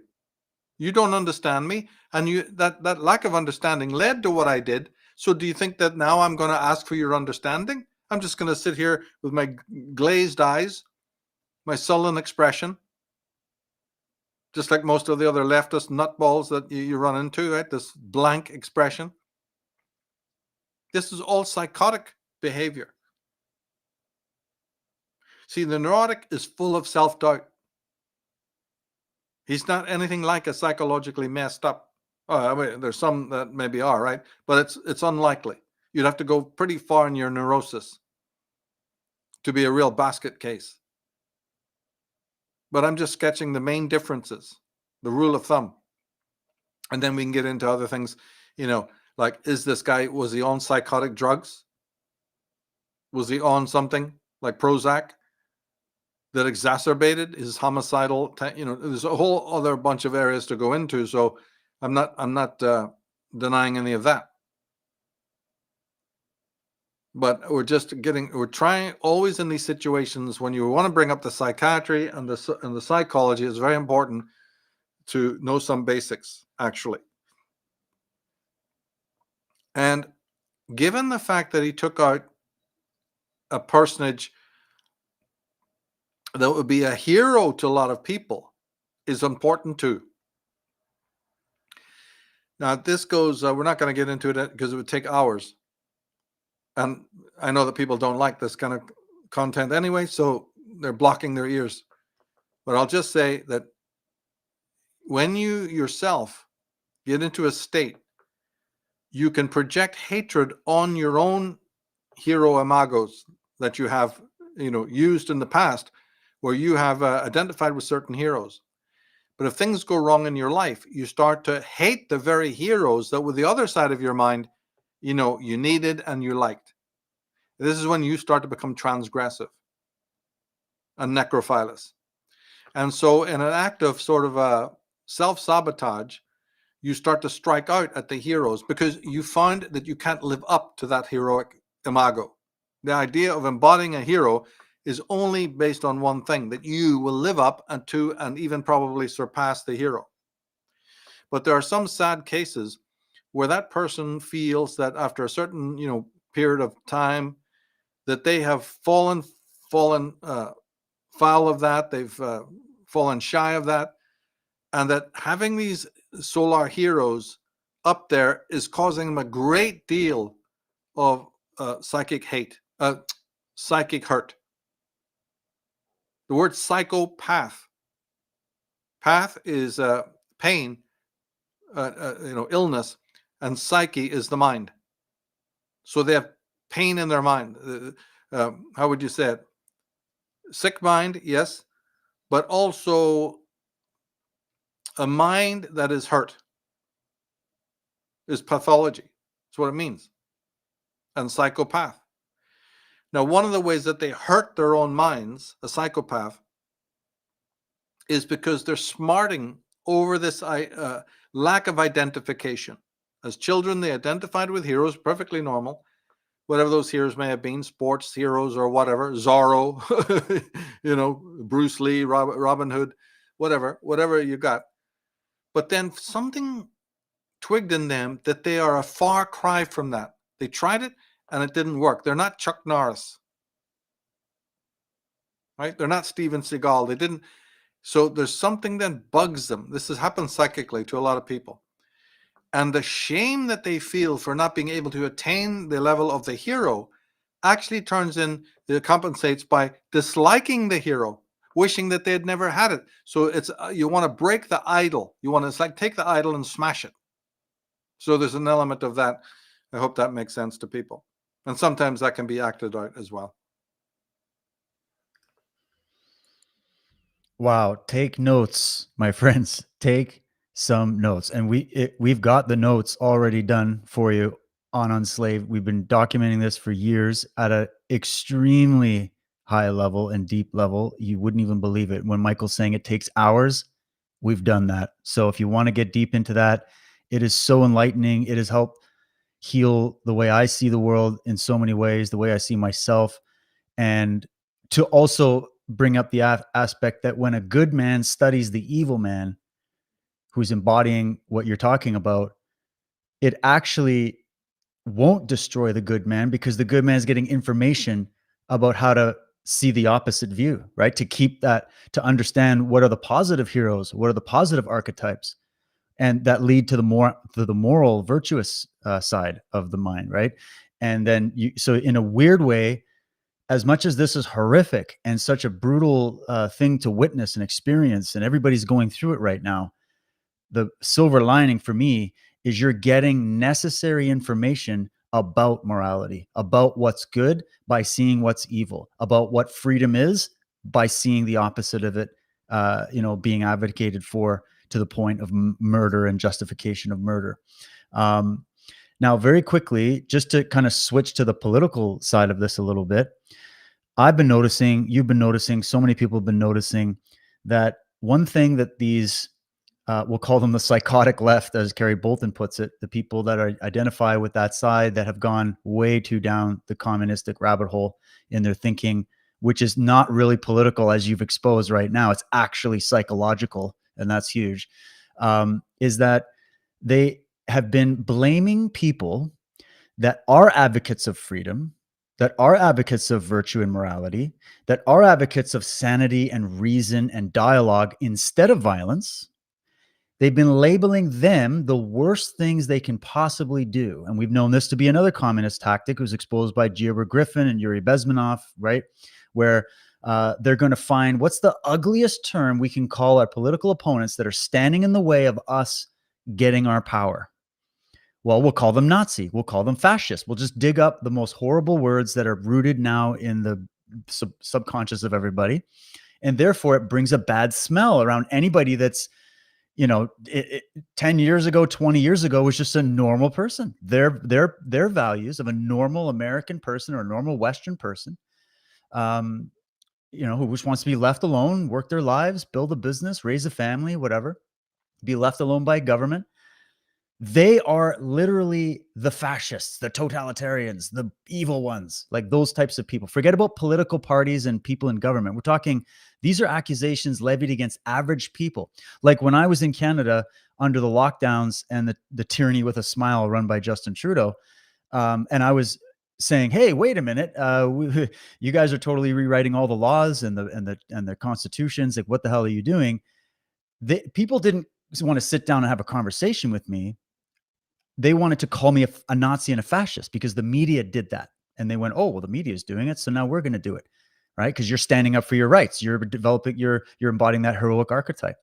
You don't understand me. And that lack of understanding led to what I did. So do you think that now I'm going to ask for your understanding? I'm just going to sit here with my glazed eyes, my sullen expression, just like most of the other leftist nutballs that you run into, right? This blank expression. This is all psychotic behavior. See, the neurotic is full of self-doubt. He's not anything like a psychologically messed up. I mean, there's some that maybe are, right? But it's unlikely. You'd have to go pretty far in your neurosis to be a real basket case. But I'm just sketching the main differences, the rule of thumb. And then we can get into other things, like, was he on psychotic drugs? Was he on something like Prozac that exacerbated his homicidal, there's a whole other bunch of areas to go into. So I'm not denying any of that. But we're trying always in these situations when you want to bring up the psychiatry and the psychology, it's very important to know some basics, actually. And given the fact that he took out a personage that would be a hero to a lot of people is important too. Now, this goes, we're not going to get into it because it would take hours. And I know that people don't like this kind of content anyway, so they're blocking their ears. But I'll just say that when you yourself get into a state, you can project hatred on your own hero imagos that you have, used in the past, where you have identified with certain heroes. But if things go wrong in your life, you start to hate the very heroes that were the other side of your mind, you needed and you liked. This is when you start to become transgressive and necrophilous. And so in an act of sort of self-sabotage, you start to strike out at the heroes because you find that you can't live up to that heroic imago. The idea of embodying a hero is only based on one thing, that you will live up to and even probably surpass the hero. But there are some sad cases where that person feels that after a certain period of time that they have fallen foul of that, they've fallen shy of that, and that having these solar heroes up there is causing them a great deal of psychic hurt. The word psychopath, path is pain, illness, and psyche is the mind. So they have pain in their mind. How would you say it? Sick mind, yes, but also a mind that is hurt is pathology. That's what it means. And psychopath. Now, one of the ways that they hurt their own minds, a psychopath, is because they're smarting over this lack of identification. As children, they identified with heroes, perfectly normal. Whatever those heroes may have been, sports heroes or whatever, Zorro, Bruce Lee, Robin Hood, whatever you got. But then something twigged in them that they are a far cry from that. They tried it and it didn't work. They're not Chuck Norris, right? They're not Steven Seagal. They didn't. So there's something that bugs them. This has happened psychically to a lot of people. And the shame that they feel for not being able to attain the level of the hero actually compensates by disliking the hero, wishing that they had never had it. So it's you want to break the idol. You want to take the idol and smash it. So there's an element of that. I hope that makes sense to people. And sometimes that can be acted out as well. Wow. Take notes, my friends. Take some notes. And we've got the notes already done for you on Unslaved. We've been documenting this for years at an extremely high level and deep level. You wouldn't even believe it. When Michael's saying it takes hours, we've done that. So if you want to get deep into that, it is so enlightening. It has helped heal the way I see the world in so many ways, the way I see myself, and to also bring up the aspect that when a good man studies the evil man who's embodying what you're talking about, it actually won't destroy the good man because the good man is getting information about how to see the opposite view, right? To keep that, to understand what are the positive heroes, what are the positive archetypes, and that lead to the moral, virtuous side of the mind, right? And then so in a weird way, as much as this is horrific and such a brutal thing to witness and experience, and everybody's going through it right now, the silver lining for me is you're getting necessary information about morality, about what's good by seeing what's evil, about what freedom is by seeing the opposite of it, being advocated for to the point of murder and justification of murder. Now, very quickly, just to kind of switch to the political side of this a little bit, I've been noticing, you've been noticing, so many people have been noticing that one thing that these, we'll call them the psychotic left, as Kerry Bolton puts it, the people that identify with that side that have gone way too down the communistic rabbit hole in their thinking, which is not really political as you've exposed right now. It's actually psychological, and that's huge, is that they have been blaming people that are advocates of freedom, that are advocates of virtue and morality, that are advocates of sanity and reason and dialogue instead of violence. They've been labeling them the worst things they can possibly do. And we've known this to be another communist tactic. It was exposed by Gilbert Griffin and Yuri Bezmenov, right? Where they're going to find what's the ugliest term we can call our political opponents that are standing in the way of us getting our power. Well, we'll call them Nazi. We'll call them fascist. We'll just dig up the most horrible words that are rooted now in the subconscious of everybody. And therefore, it brings a bad smell around anybody that's 10 years ago, 20 years ago was just a normal person. Their values of a normal American person or a normal Western person, who just wants to be left alone, work their lives, build a business, raise a family, whatever, be left alone by government. They are literally the fascists, the totalitarians, the evil ones, like those types of people. Forget about political parties and people in government. We're talking, these are accusations levied against average people. Like when I was in Canada under the lockdowns and the tyranny with a smile run by Justin Trudeau, and I was saying, hey, wait a minute, you guys are totally rewriting all the laws and the constitutions. Like, what the hell are you doing? People didn't want to sit down and have a conversation with me. They wanted to call me a Nazi and a fascist because the media did that. And they went, oh, well, the media is doing it, so now we're going to do it, right? Because you're standing up for your rights. You're developing, you're embodying that heroic archetype.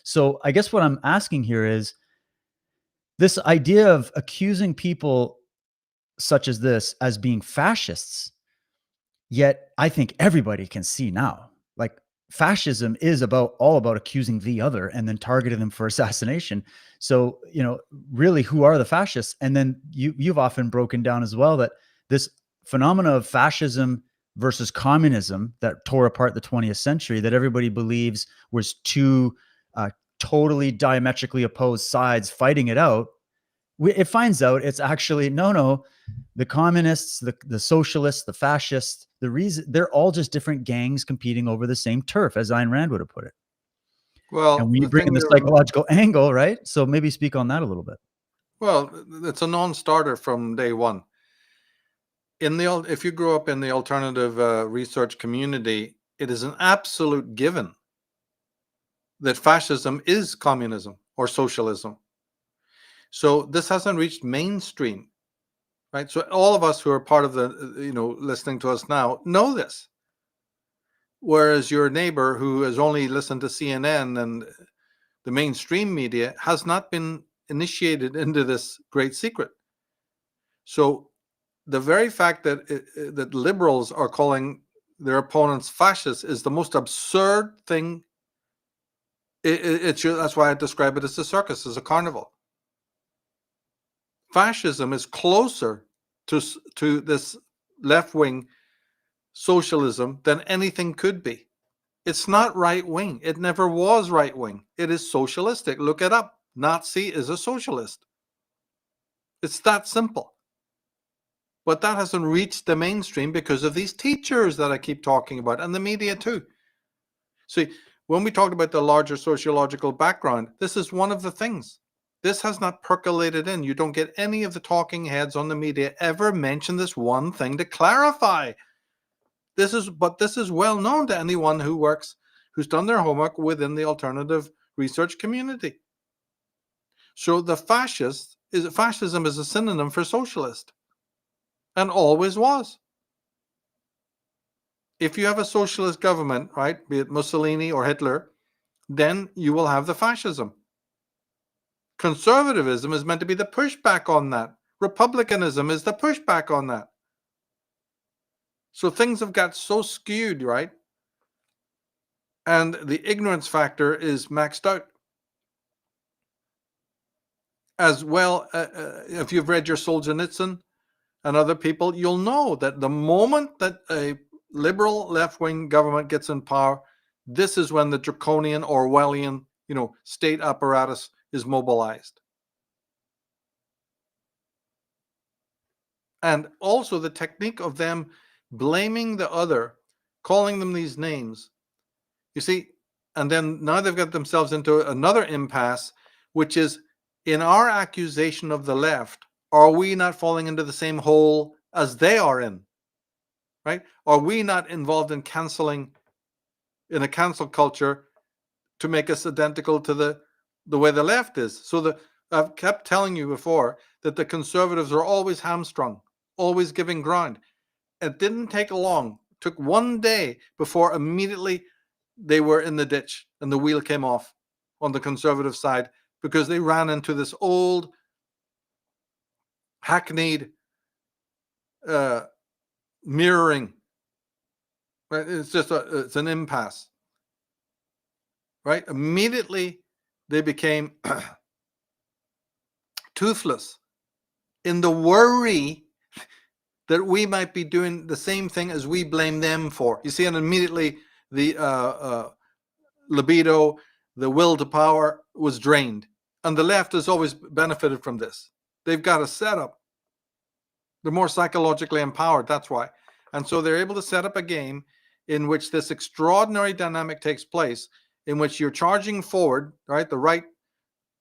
So I guess what I'm asking here is this idea of accusing people such as this as being fascists, yet I think everybody can see now, like, fascism is all about accusing the other and then targeting them for assassination. So, really, who are the fascists? And then you've often broken down as well that this phenomena of fascism versus communism that tore apart the 20th century, that everybody believes was two totally diametrically opposed sides fighting it out. It finds out it's actually, no, the communists, the socialists, the fascists, the reason they're all just different gangs competing over the same turf, as Ayn Rand would have put it. Well, And we the bring in thing the you're- psychological angle, right? So maybe speak on that a little bit. Well, it's a non-starter from day one. If you grow up in the alternative research community, it is an absolute given that fascism is communism or socialism. So this hasn't reached mainstream, right? So all of us who are part of the, listening to us now know this. Whereas your neighbor who has only listened to CNN and the mainstream media has not been initiated into this great secret. So the very fact that liberals are calling their opponents fascists is the most absurd thing. That's why I describe it as a circus, as a carnival. Fascism is closer to this left-wing socialism than anything could be. It's not right-wing. It never was right-wing. It is socialistic. Look it up. Nazi is a socialist. It's that simple. But that hasn't reached the mainstream because of these teachers that I keep talking about, and the media too. See, when we talked about the larger sociological background, this is one of the things. This has not percolated in. You don't get any of the talking heads on the media ever mention this one thing to clarify. This is well known to anyone who's done their homework within the alternative research community. So fascism is a synonym for socialist, and always was. If you have a socialist government, right, be it Mussolini or Hitler, then you will have the fascism. Conservatism is meant to be the pushback on that. Republicanism is the pushback on that. So things have got so skewed, right? And the ignorance factor is maxed out. As well, if you've read your Solzhenitsyn and other people, you'll know that the moment that a liberal left-wing government gets in power, this is when the draconian Orwellian, state apparatus is mobilized. And also the technique of them blaming the other, calling them these names. You see, and then now they've got themselves into another impasse, which is, in our accusation of the left, are we not falling into the same hole as they are in? Right? Are we not involved in in a cancel culture to make us identical to the way the left is? So I've kept telling you before that the conservatives are always hamstrung, always giving ground. It didn't take long. It took one day before immediately they were in the ditch and the wheel came off on the conservative side, because they ran into this old hackneyed mirroring. Right? It's an impasse. Right? Immediately they became toothless in the worry that we might be doing the same thing as we blame them for. You see, and immediately the libido, the will to power was drained. And the left has always benefited from this. They've got a setup. They're more psychologically empowered, that's why. And so they're able to set up a game in which this extraordinary dynamic takes place, in which you're charging forward, right? The right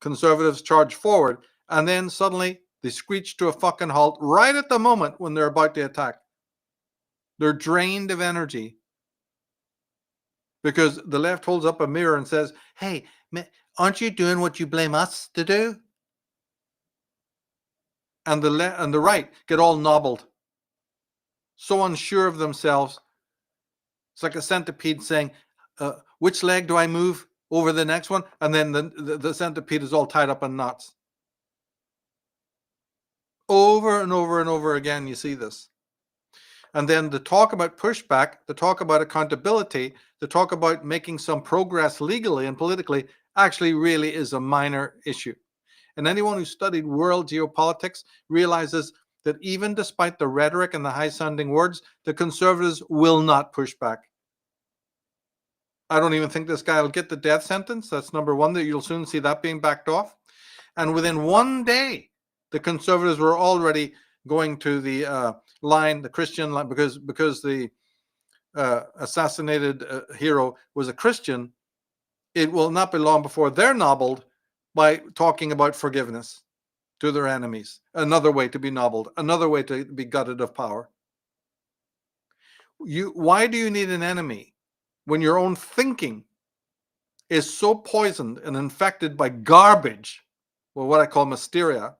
conservatives charge forward, and then suddenly they screech to a fucking halt right at the moment when they're about to attack. They're drained of energy because the left holds up a mirror and says, hey, aren't you doing what you blame us to do? And the right get all nobbled, so unsure of themselves. It's like a centipede saying, which leg do I move over the next one? And then the centipede is all tied up in knots. Over and over and over again, you see this. And then the talk about pushback, the talk about accountability, the talk about making some progress legally and politically actually really is a minor issue. And anyone who studied world geopolitics realizes that even despite the rhetoric and the high-sounding words, the conservatives will not push back. I don't even think this guy will get the death sentence. That's number one, that you'll soon see that being backed off. And within one day, the conservatives were already going to the line, the Christian line, because the assassinated hero was a Christian. It will not be long before they're nobbled by talking about forgiveness to their enemies. Another way to be nobbled, another way to be gutted of power. Why do you need an enemy when your own thinking is so poisoned and infected by garbage, or what I call mysteria?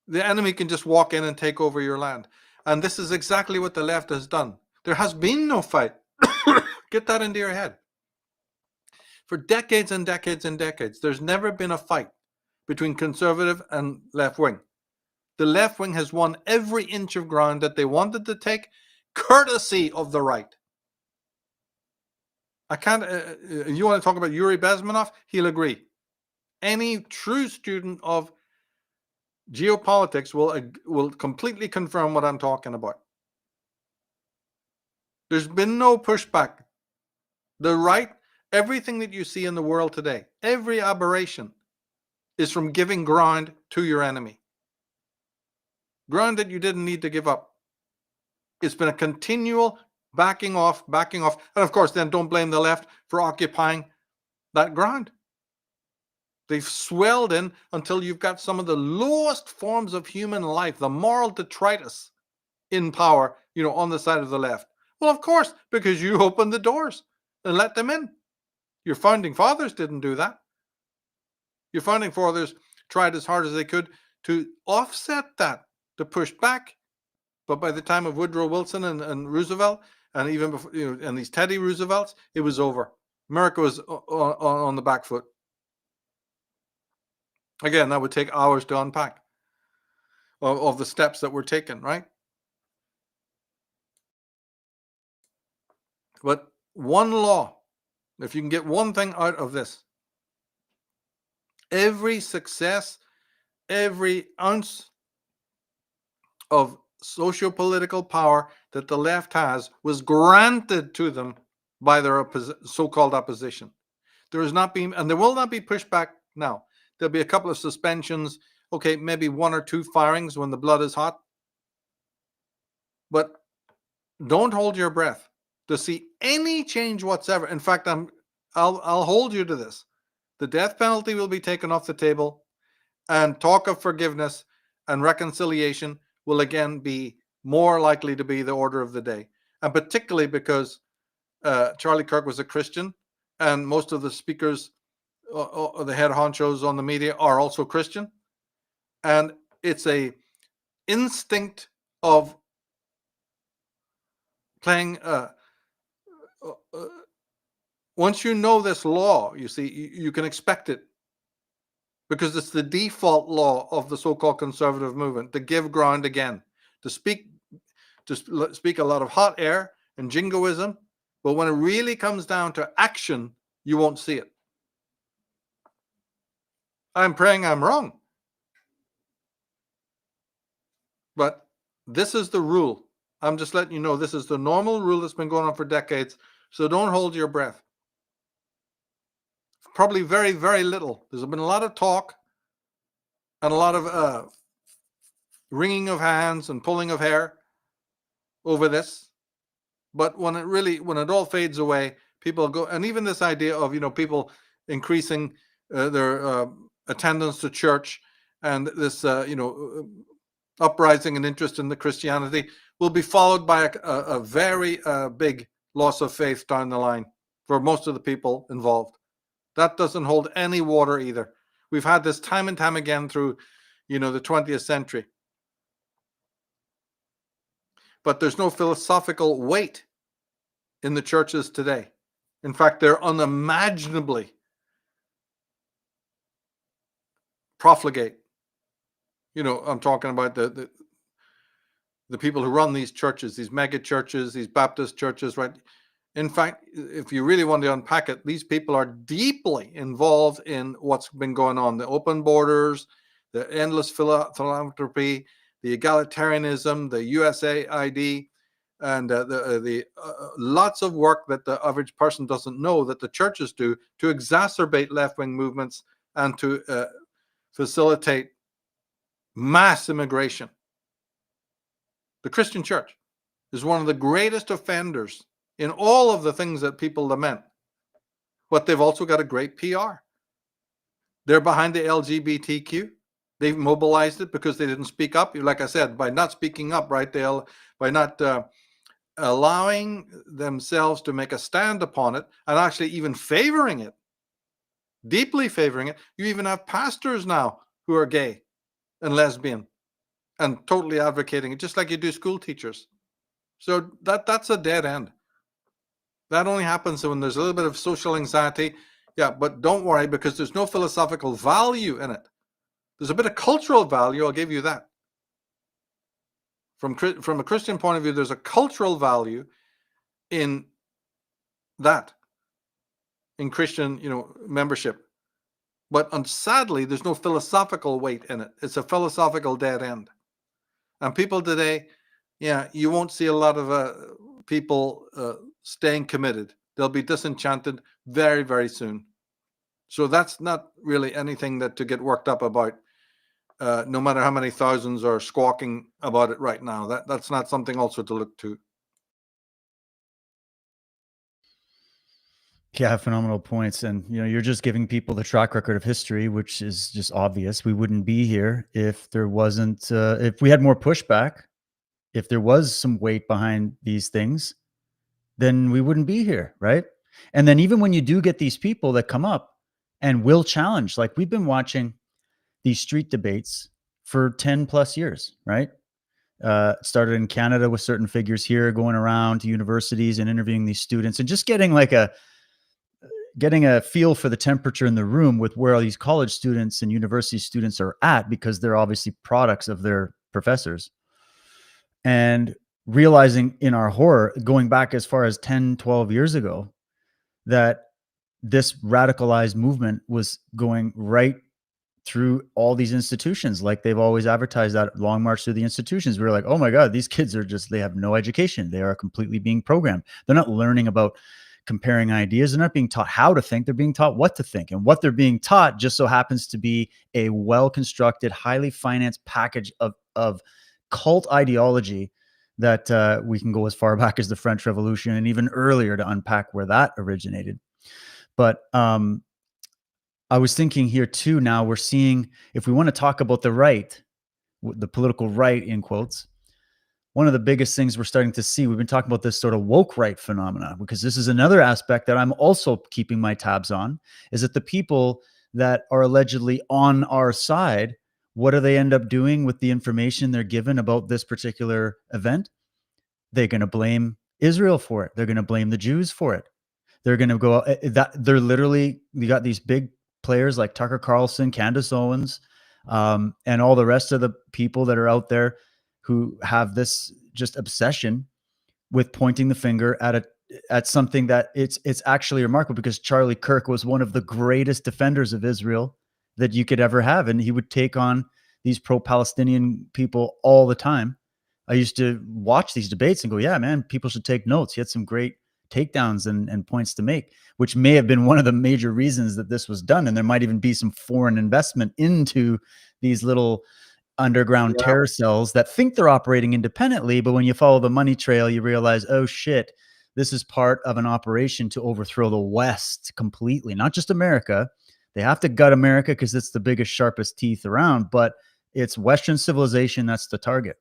The enemy can just walk in and take over your land. And this is exactly what the left has done. There has been no fight. Get that into your head. For decades and decades and decades, there's never been a fight between conservative and left wing. The left wing has won every inch of ground that they wanted to take, courtesy of the right. I can't, you want to talk about Yuri Bezmenov? He'll agree. Any true student of geopolitics will completely confirm what I'm talking about. There's been no pushback. The right, everything that you see in the world today, every aberration is from giving ground to your enemy. Ground that you didn't need to give up. It's been a continual backing off. And of course, then don't blame the left for occupying that ground. They've swelled in until you've got some of the lowest forms of human life, the moral detritus, in power, on the side of the left. Well, of course, because you opened the doors and let them in. Your founding fathers didn't do that. Your founding fathers tried as hard as they could to offset that, to push back. But by the time of Woodrow Wilson and Roosevelt, and even before, and these Teddy Roosevelts, it was over. America was on the back foot. Again, that would take hours to unpack of the steps that were taken, right? But one law, if you can get one thing out of this, every success, every ounce of socio-political power that the left has was granted to them by their so-called opposition. There has not been, and there will not be pushback now. There'll be a couple of suspensions, okay, maybe one or two firings when the blood is hot. But don't hold your breath to see any change whatsoever. In fact, I'll hold you to this. The death penalty will be taken off the table, and talk of forgiveness and reconciliation will again be more likely to be the order of the day. And particularly because Charlie Kirk was a Christian, and most of the speakers, the head honchos on the media, are also Christian. And it's a instinct of playing, once you know this law, you see, you can expect it, because it's the default law of the so-called conservative movement, to give ground again, to speak a lot of hot air and jingoism, but when it really comes down to action, you won't see it. I'm praying I'm wrong. But this is the rule. I'm just letting you know this is the normal rule that's been going on for decades. So don't hold your breath. Probably very, very little. There's been a lot of talk and a lot of wringing of hands and pulling of hair over this. But when it all fades away, people go, and even this idea of, people increasing their attendance to church, and this, uprising and interest in the Christianity will be followed by a very big loss of faith down the line for most of the people involved. That doesn't hold any water either. We've had this time and time again through, the 20th century. But there's no philosophical weight in the churches today. In fact, they're unimaginably profligate. I'm talking about the people who run these churches, these mega churches, these Baptist churches, right? In fact, if you really want to unpack it, these people are deeply involved in what's been going on. The open borders, the endless philanthropy, the egalitarianism, the USAID, and the lots of work that the average person doesn't know that the churches do to exacerbate left-wing movements and to facilitate mass immigration. The Christian church is one of the greatest offenders in all of the things that people lament. But they've also got a great PR. They're behind the LGBTQ. They've mobilized it because they didn't speak up. Like I said, by not speaking up, right? By not allowing themselves to make a stand upon it, and actually even favoring it, deeply favoring it. You even have pastors now who are gay and lesbian and totally advocating it, just like you do school teachers. So that's a dead end. That only happens when there's a little bit of social anxiety. Yeah, but don't worry, because there's no philosophical value in it. There's a bit of cultural value, I'll give you that. From a Christian point of view, there's a cultural value in that, in Christian, membership. But sadly, there's no philosophical weight in it. It's a philosophical dead end. And people today, you won't see a lot of people staying committed. They'll be disenchanted very, very soon. So that's not really anything to get worked up about, no matter how many thousands are squawking about it right now. That's not something also to look to. Yeah, phenomenal points. And, you're just giving people the track record of history, which is just obvious. We wouldn't be here if there wasn't, if we had more pushback, if there was some weight behind these things, then we wouldn't be here, right? And then even when you do get these people that come up and will challenge, like we've been watching these street debates for 10 plus years, right? Started in Canada with certain figures here, going around to universities and interviewing these students and just getting a feel for the temperature in the room with where all these college students and university students are at, because they're obviously products of their professors. And realizing in our horror, going back as far as 10, 12 years ago, that this radicalized movement was going right through all these institutions. Like they've always advertised that long march through the institutions. We were like, oh my God, these kids they have no education. They are completely being programmed. They're not learning about comparing ideas. They're not being taught how to think. They're being taught what to think. And what they're being taught just so happens to be a well-constructed, highly financed package of cult ideology that we can go as far back as the French Revolution and even earlier to unpack where that originated. But I was thinking here too, now we're seeing, if we want to talk about the right, the political right in quotes, one of the biggest things we're starting to see, we've been talking about this sort of woke right phenomena, because this is another aspect that I'm also keeping my tabs on, is that the people that are allegedly on our side, what do they end up doing with the information they're given about this particular event? They're going to blame Israel for it. They're going to blame the Jews for it. They're going to go we got these big players like Tucker Carlson, Candace Owens, and all the rest of the people that are out there who have this just obsession with pointing the finger at something that it's actually remarkable, because Charlie Kirk was one of the greatest defenders of Israel that you could ever have. And he would take on these pro-Palestinian people all the time. I used to watch these debates and go, yeah, man, people should take notes. He had some great takedowns and points to make, which may have been one of the major reasons that this was done. And there might even be some foreign investment into these little underground terror cells that think they're operating independently. But when you follow the money trail, you realize, oh shit, this is part of an operation to overthrow the West completely, not just America. They have to gut America because it's the biggest, sharpest teeth around, but it's Western civilization that's the target.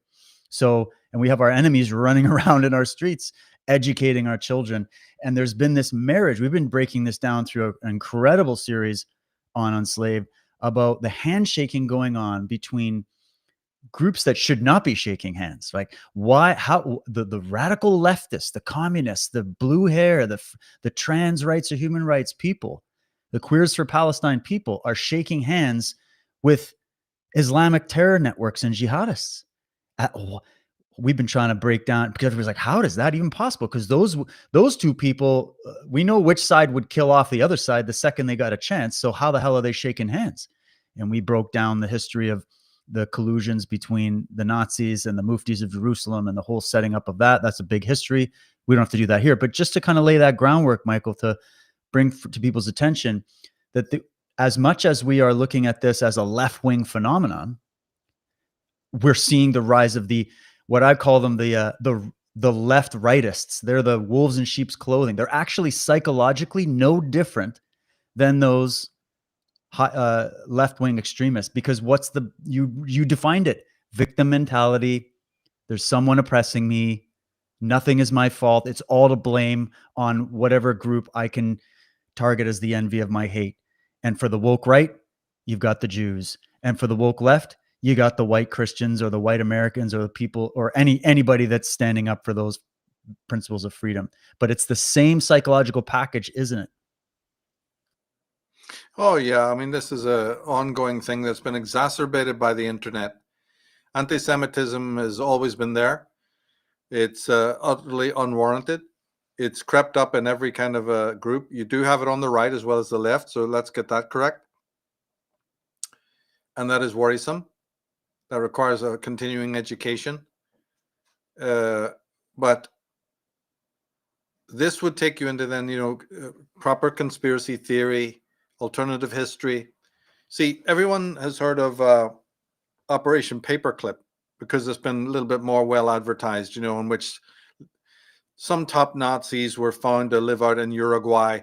So, and we have our enemies running around in our streets, educating our children. And there's been this marriage. We've been breaking this down through an incredible series on Enslaved about the handshaking going on between groups that should not be shaking hands. Like why, how the radical leftists, the communists, the blue hair, the trans rights or human rights people, the Queers for Palestine people are shaking hands with Islamic terror networks and jihadists. We've been trying to break down because everybody's like, how is that even possible? Because those two people, we know which side would kill off the other side the second they got a chance. So how the hell are they shaking hands? And we broke down the history of the collusions between the Nazis and the Muftis of Jerusalem and the whole setting up of that. That's a big history. We don't have to do that here, but just to kind of lay that groundwork, Michael, to bring to people's attention that as much as we are looking at this as a left-wing phenomenon, we're seeing the rise of what I call them the left rightists. They're the wolves in sheep's clothing. They're actually psychologically no different than those left-wing extremists, because you defined it, victim mentality. There's someone oppressing me. Nothing is my fault. It's all to blame on whatever group I can target as the envy of my hate. And for the woke right, you've got the Jews. And for the woke left, you got the white Christians or the white Americans or the people or anybody that's standing up for those principles of freedom. But it's the same psychological package, isn't it? Oh, yeah. I mean, this is an ongoing thing that's been exacerbated by the internet. Anti-Semitism has always been there. It's utterly unwarranted. It's crept up in every kind of a group. You do have it on the right as well as the left, so let's get that correct. And that is worrisome. That requires a continuing education. But this would take you into then, proper conspiracy theory, alternative history. See, everyone has heard of Operation Paperclip because it's been a little bit more well advertised, in which some top Nazis were found to live out in Uruguay,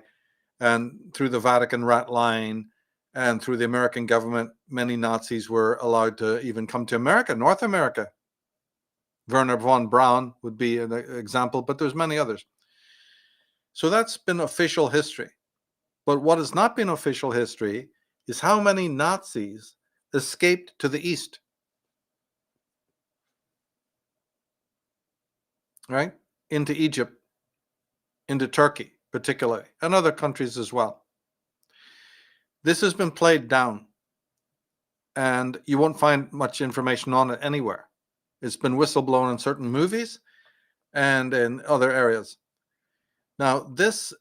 and through the Vatican rat line and through the American government, many Nazis were allowed to even come to America, North America. Werner von Braun would be an example, but there's many others. So that's been official history. But what has not been official history is how many Nazis escaped to the east. Right? Into Egypt, into Turkey particularly, and other countries as well. This has been played down, and you won't find much information on it anywhere. It's been whistleblown in certain movies and in other areas. Now, this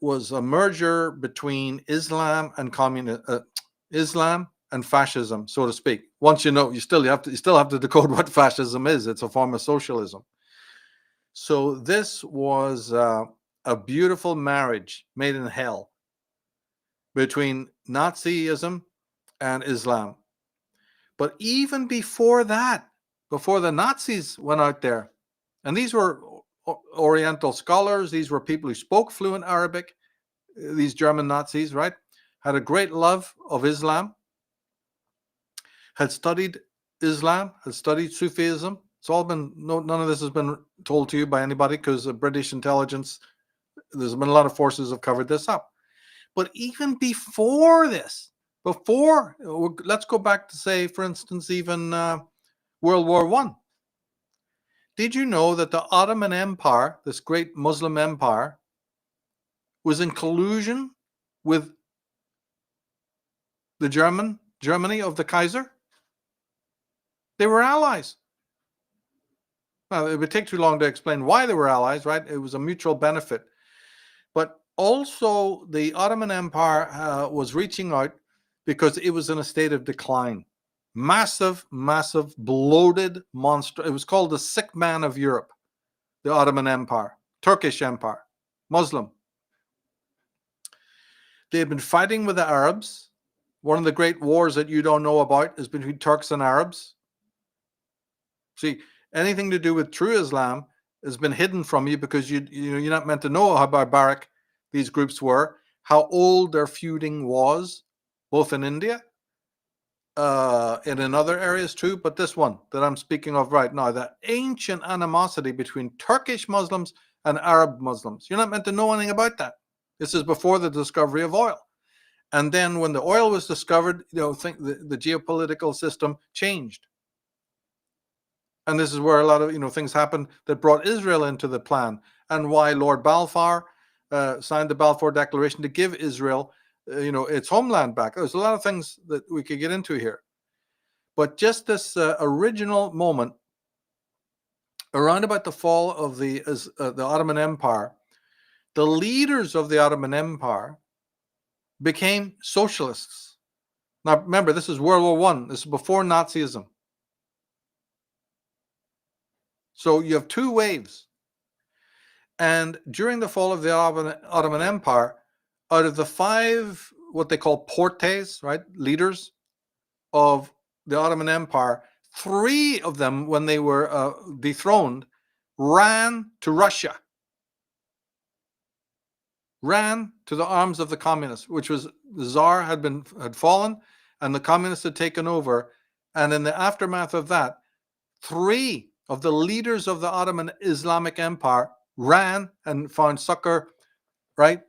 was a merger between Islam and Islam and fascism, so to speak. Once you still have to decode what fascism is. It's a form of socialism. So this was a beautiful marriage made in hell between Nazism and Islam. But even before that, before the Nazis went out there, and these were Oriental scholars, these were people who spoke fluent Arabic, these German Nazis, right, had a great love of Islam, had studied Islam, had studied Sufism. It's all been, none of this has been told to you by anybody because of British intelligence. There's been a lot of forces have covered this up. But even before this, let's go back to, say, for instance, even World War I. Did you know that the Ottoman Empire, this great Muslim empire, was in collusion with the Germany of the Kaiser? They were allies. Now, it would take too long to explain why they were allies, right? It was a mutual benefit. But also, the Ottoman Empire was reaching out because it was in a state of decline. Massive, massive, bloated monster. It was called the sick man of Europe, the Ottoman Empire, Turkish Empire, Muslim. They had been fighting with the Arabs. One of the great wars that you don't know about is between Turks and Arabs. See, anything to do with true Islam has been hidden from you because you're not meant to know how barbaric these groups were, how old their feuding was, both in India and in other areas too. But this one that I'm speaking of right now, the ancient animosity between Turkish Muslims and Arab Muslims. You're not meant to know anything about that. This is before the discovery of oil. And then when the oil was discovered, the geopolitical system changed. And this is where a lot of things happened that brought Israel into the plan, and why Lord Balfour signed the Balfour Declaration to give Israel, its homeland back. There's a lot of things that we could get into here, but just this original moment around about the fall of the Ottoman Empire, the leaders of the Ottoman Empire became socialists. Now, remember, this is World War I. This is before Nazism. So you have two waves. And during the fall of the Ottoman Empire, out of the 5, what they call portes, right, leaders of the Ottoman Empire, 3 of them, when they were dethroned, ran to Russia, ran to the arms of the communists, which was the Tsar had fallen, and the communists had taken over. And in the aftermath of that, 3 of the leaders of the Ottoman Islamic Empire ran and found succor, right,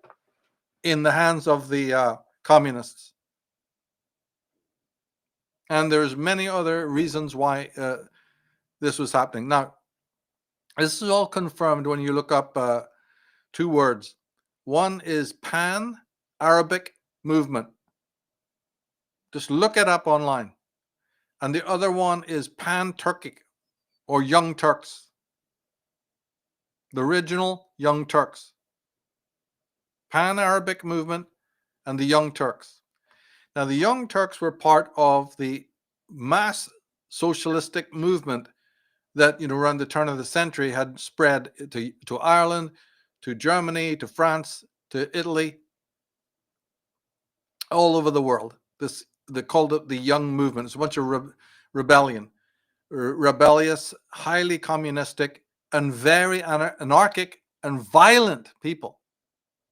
in the hands of the communists. And there's many other reasons why this was happening. Now, this is all confirmed when you look up 2 words. One is Pan-Arabic Movement. Just look it up online. And the other one is Pan-Turkic, or Young Turks. The original Young Turks. Pan-Arabic Movement and the Young Turks. Now, the Young Turks were part of the mass socialistic movement that, around the turn of the century had spread to Ireland, to Germany, to France, to Italy, all over the world. They called it the Young Movement. It's a bunch of rebellious, highly communistic, and very anarchic and violent people.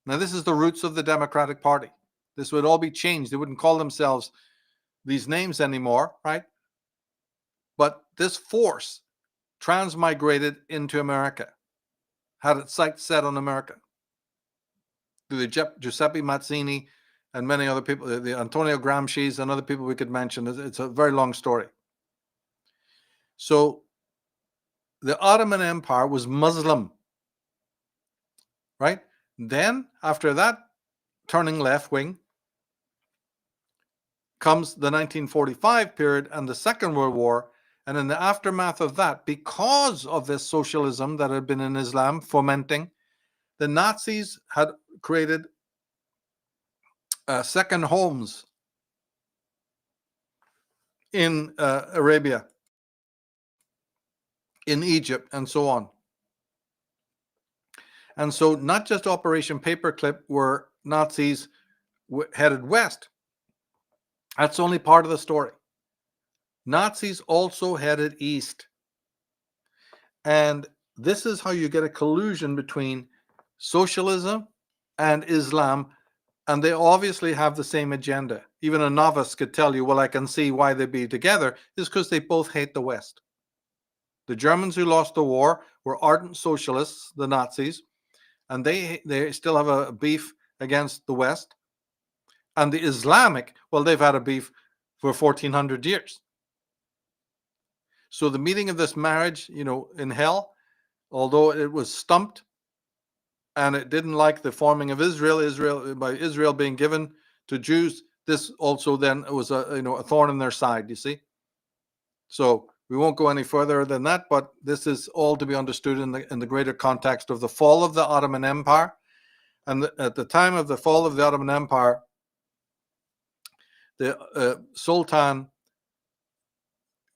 Now, this is the roots of the Democratic Party. This would all be changed. They wouldn't call themselves these names anymore, right? But this force transmigrated into America, had its sights set on America. Through the Giuseppe Mazzini and many other people, the Antonio Gramsci's and other people we could mention. It's a very long story. So the Ottoman Empire was Muslim, right? Then, after that, turning left wing, comes the 1945 period and the Second World War. And in the aftermath of that, because of this socialism that had been in Islam fomenting, the Nazis had created second homes in Arabia, in Egypt, and so on. And so not just Operation Paperclip were Nazis headed west. That's only part of the story. Nazis also headed east. And this is how you get a collusion between socialism and Islam, and they obviously have the same agenda. Even a novice could tell you, well, I can see why they'd be together, is because they both hate the West. The Germans who lost the war were ardent socialists, the Nazis, and they still have a beef against the West. And the Islamic, well, they've had a beef for 1400 years. So the meeting of this marriage, in hell, although it was stumped and it didn't like the forming of Israel being given to Jews, this also then was a thorn in their side, you see. So we won't go any further than that, but this is all to be understood in the greater context of the fall of the Ottoman Empire. And at the time of the fall of the Ottoman Empire, The Sultan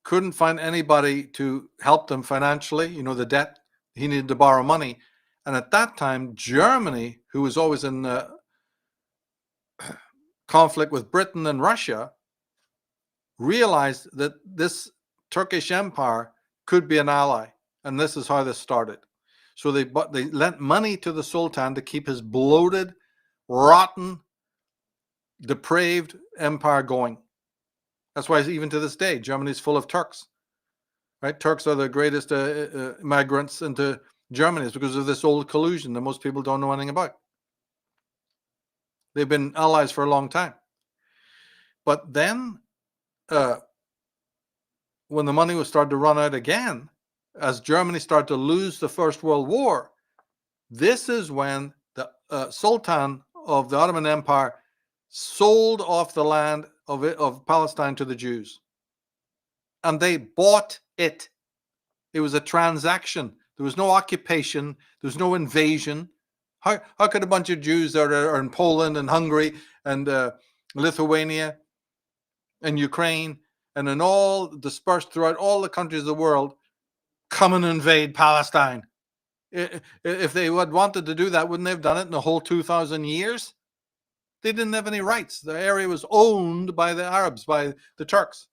couldn't find anybody to help them financially, the debt. He needed to borrow money. And at that time, Germany, who was always in conflict with Britain and Russia, realized that this Turkish Empire could be an ally. And this is how this started. So they lent money to the Sultan to keep his bloated, rotten, depraved empire going. That's why even to this day, Germany is full of Turks. Right? Turks are the greatest migrants into Germany. It's because of this old collusion that most people don't know anything about. They've been allies for a long time. But then, when the money was starting to run out again, as Germany started to lose the First World War, this is when the Sultan of the Ottoman Empire sold off the land of Palestine to the Jews. And they bought it. It was a transaction. There was no occupation. There was no invasion. How could a bunch of Jews that are in Poland and Hungary and Lithuania and Ukraine and in all dispersed throughout all the countries of the world come and invade Palestine? If they had wanted to do that, wouldn't they have done it in the whole 2,000 years? They didn't have any rights. The area was owned by the Arabs, by the Turks.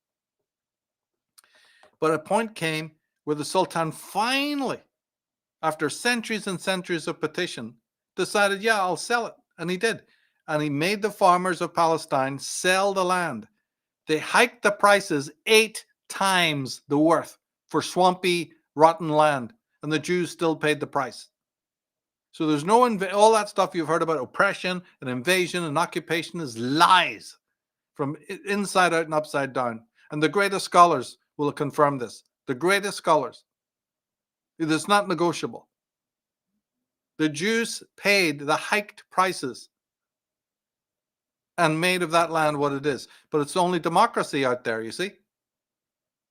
But a point came where the Sultan finally, after centuries and centuries of petition, decided, yeah, I'll sell it. And he did. And he made the farmers of Palestine sell the land. They hiked the prices 8 times the worth for swampy, rotten land. And the Jews still paid the price. So there's no, all that stuff you've heard about oppression and invasion and occupation is lies from inside out and upside down. And the greatest scholars will confirm this. The greatest scholars. It is not negotiable. The Jews paid the hiked prices and made of that land what it is. But it's only democracy out there, you see.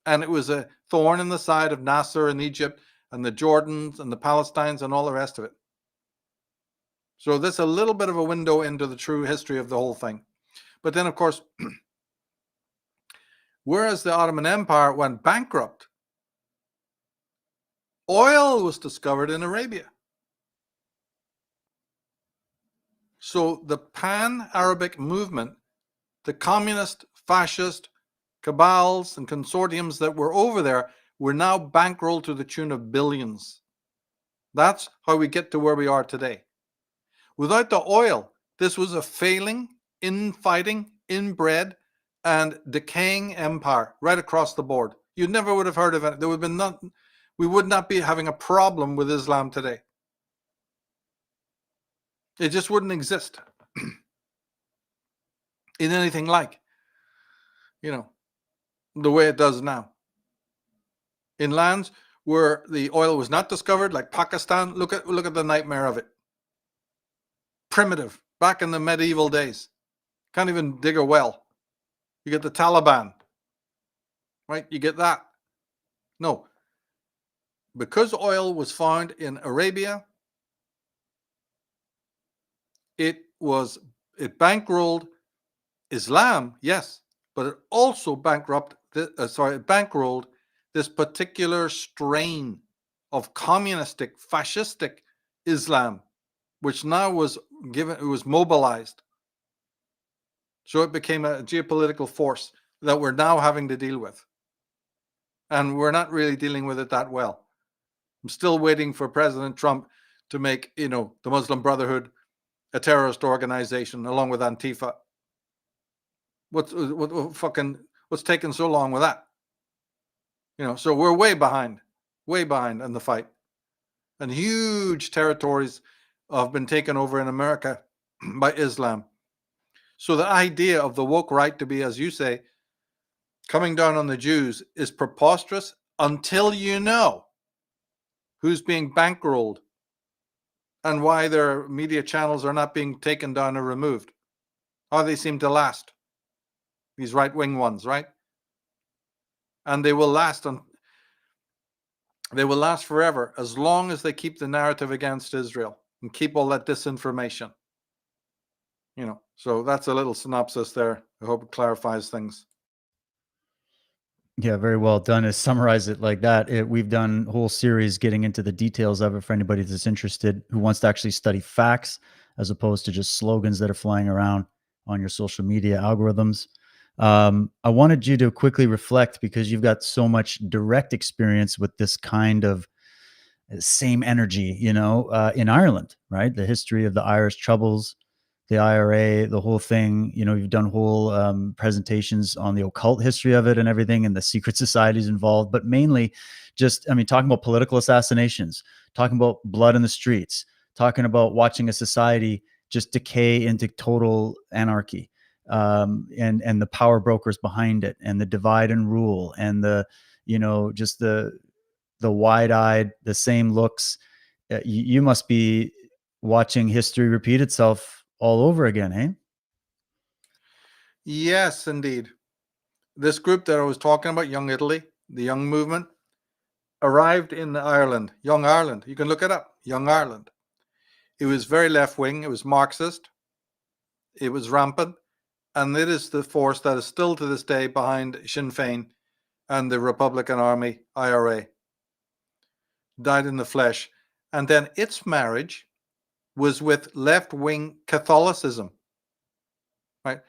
And it was a thorn in the side of Nasser in Egypt and the Jordans and the Palestinians and all the rest of it. So this is a little bit of a window into the true history of the whole thing. But then, of course, whereas the Ottoman Empire went bankrupt, oil was discovered in Arabia. So the pan-Arabic movement, the communist, fascist cabals and consortiums that were over there were now bankrolled to the tune of billions. That's how we get to where we are today. Without the oil, this was a failing, infighting, inbred, and decaying empire right across the board. You never would have heard of it. There would have been nothing. We would not be having a problem with Islam today. It just wouldn't exist in anything like, the way it does now. In lands where the oil was not discovered, like Pakistan, look at the nightmare of it. Primitive, back in the medieval days. Can't even dig a well. You get the Taliban, right? You get that. No. Because oil was found in Arabia, it bankrolled Islam, yes, but it also bankrolled this particular strain of communistic, fascistic Islam, which now was mobilized. So it became a geopolitical force that we're now having to deal with. And we're not really dealing with it that well. I'm still waiting for President Trump to make, the Muslim Brotherhood a terrorist organization along with Antifa. What's taking so long with that? So we're way behind in the fight. And huge territories have been taken over in America by Islam. So the idea of the woke right to be, as you say, coming down on the Jews is preposterous until you know who's being bankrolled and why their media channels are not being taken down or removed. How they seem to last. These right-wing ones, right? And they will last forever as long as they keep the narrative against Israel and keep all that disinformation. So that's a little synopsis there. I hope it clarifies things. Yeah, very well done to summarize it like that. We've done a whole series getting into the details of it for anybody that's interested, who wants to actually study facts as opposed to just slogans that are flying around on your social media algorithms. I wanted you to quickly reflect, because you've got so much direct experience with this kind of same energy, in Ireland, right? The history of the Irish Troubles, the IRA, the whole thing. You've done whole presentations on the occult history of it and everything, and the secret societies involved, but mainly just, talking about political assassinations, talking about blood in the streets, talking about watching a society just decay into total anarchy, and the power brokers behind it, and the divide and rule, and just the wide-eyed, the same looks. You must be watching history repeat itself all over again, eh? Yes, indeed. This group that I was talking about, Young Italy, the Young Movement, arrived in Ireland. Young Ireland. You can look it up. Young Ireland. It was very left-wing. It was Marxist. It was rampant. And it is the force that is still to this day behind Sinn Féin and the Republican Army, IRA. Died in the flesh. And then its marriage was with left-wing Catholicism, right?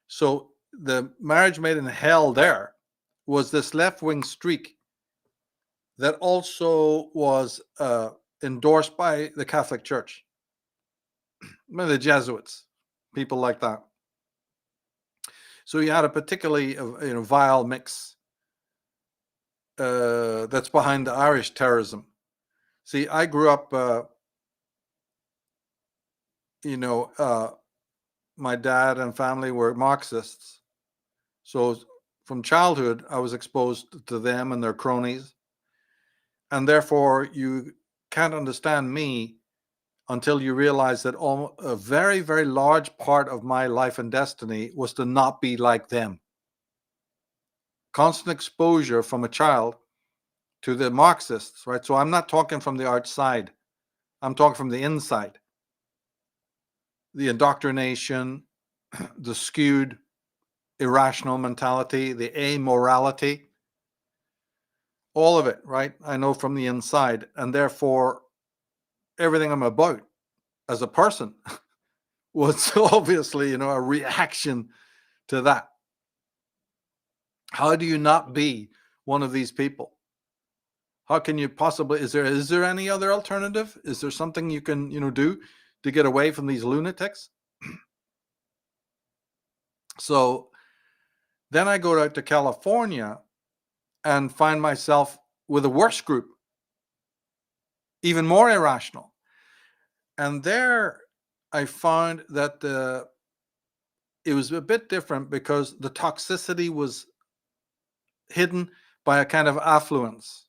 So the marriage made in hell there was this left-wing streak that also was endorsed by the Catholic Church, the Jesuits, people like that. So you had a particularly vile mix that's behind the Irish terrorism. See, I grew up, my dad and family were Marxists. So from childhood, I was exposed to them and their cronies. And therefore, you can't understand me until you realize that a very, very large part of my life and destiny was to not be like them. Constant exposure from a child to the Marxists, right? So I'm not talking from the outside. I'm talking from the inside. The indoctrination, the skewed, irrational mentality, the amorality, all of it, right? I know from the inside. And therefore, everything I'm about as a person was obviously, a reaction to that. How do you not be one of these people? How can you possibly, is there any other alternative? Is there something you can, do to get away from these lunatics? So then I go out to California and find myself with a worse group, even more irrational. And there I found that it was a bit different because the toxicity was hidden by a kind of affluence.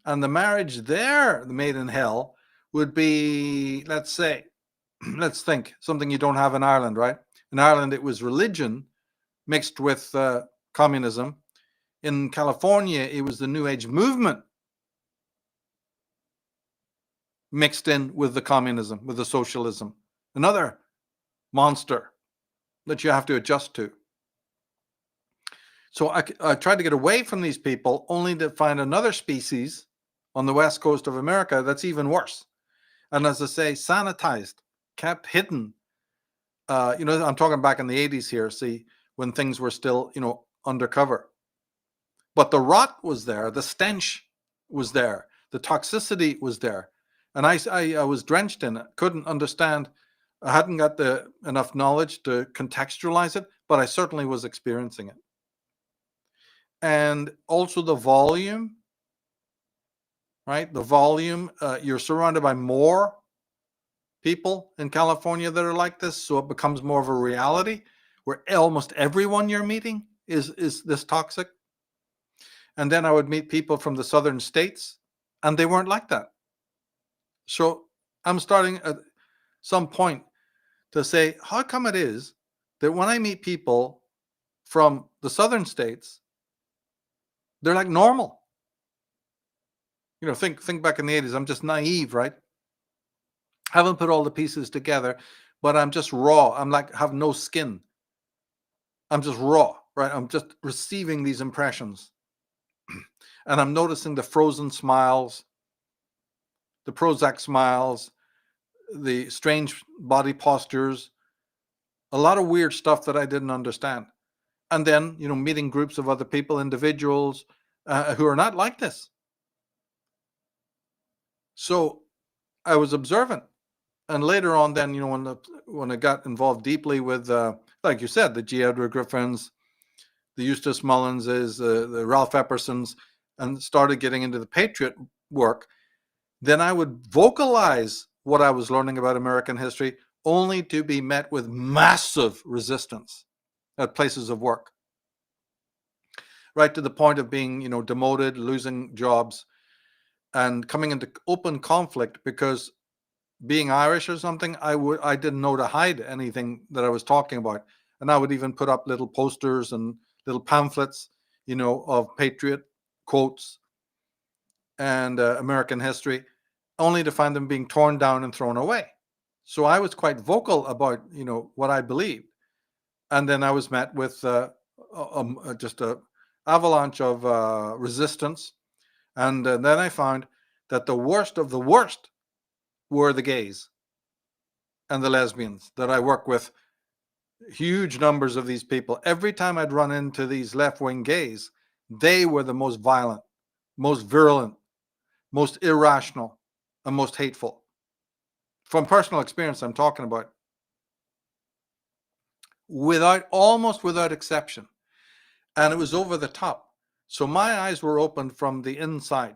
And the marriage there, the made in hell, would be, let's think something you don't have in Ireland, right? In Ireland, it was religion mixed with communism. In California, it was the New Age movement mixed in with the communism, with the socialism. Another monster that you have to adjust to. So I tried to get away from these people, only to find another species on the west coast of America that's even worse. And as I say, sanitized, kept hidden. I'm talking back in the 80s here, see, when things were still, undercover. But the rot was there, the stench was there, the toxicity was there. And I was drenched in it, couldn't understand. I hadn't got enough knowledge to contextualize it, but I certainly was experiencing it. And also the volume, right? The volume, you're surrounded by more people in California that are like this, so it becomes more of a reality where almost everyone you're meeting is this toxic. And then I would meet people from the southern states, and they weren't like that. So I'm starting at some point to say, how come it is that when I meet people from the southern states, they're like normal? Think back in the 80s. I'm just naive, right? Haven't put all the pieces together. but I'm just raw. I'm like, have no skin. I'm just raw, right? I'm just receiving these impressions. And I'm noticing the frozen smiles, the Prozac smiles, the strange body postures, a lot of weird stuff that I didn't understand. And then, meeting groups of other people, individuals who are not like this. So I was observant. And later on, then, when I got involved deeply with, like you said, the G. Edward Griffins, the Eustace Mullinses, the Ralph Eppersons, and started getting into the patriot work, then I would vocalize what I was learning about American history, only to be met with massive resistance at places of work, right to the point of being, demoted, losing jobs, and coming into open conflict because being Irish or something, I didn't know to hide anything that I was talking about, and I would even put up little posters and little pamphlets, of patriot quotes and American history, only to find them being torn down and thrown away. So I was quite vocal about, what I believed. And then I was met with just a avalanche of resistance. And then I found that the worst of the worst were the gays and the lesbians that I work with. Huge numbers of these people. Every time I'd run into these left-wing gays, they were the most violent, most virulent, most irrational, and most hateful. From personal experience, I'm talking about. Almost without exception. And it was over the top. So my eyes were opened from the inside.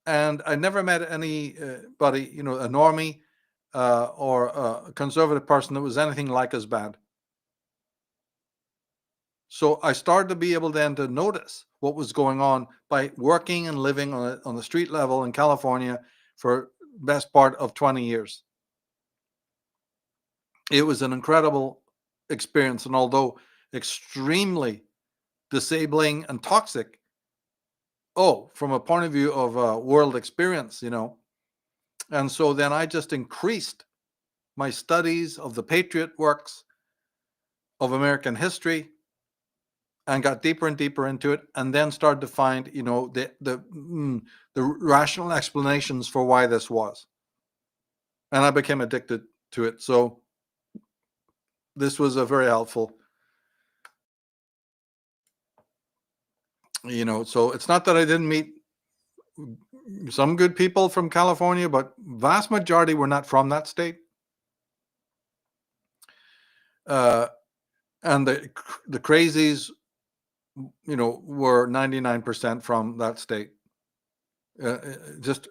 And I never met anybody, a normie or a conservative person that was anything like as bad. So I started to be able then to notice what was going on by working and living on the street level in California for the best part of 20 years. It was an incredible experience, and although extremely disabling and toxic, from a point of view of world experience, and so then I just increased my studies of the patriot works of American history and got deeper and deeper into it, and then started to find, the rational explanations for why this was, and I became addicted to it. So this was a very helpful. So it's not that I didn't meet some good people from California, but vast majority were not from that state. And the crazies, were 99% from that state. Just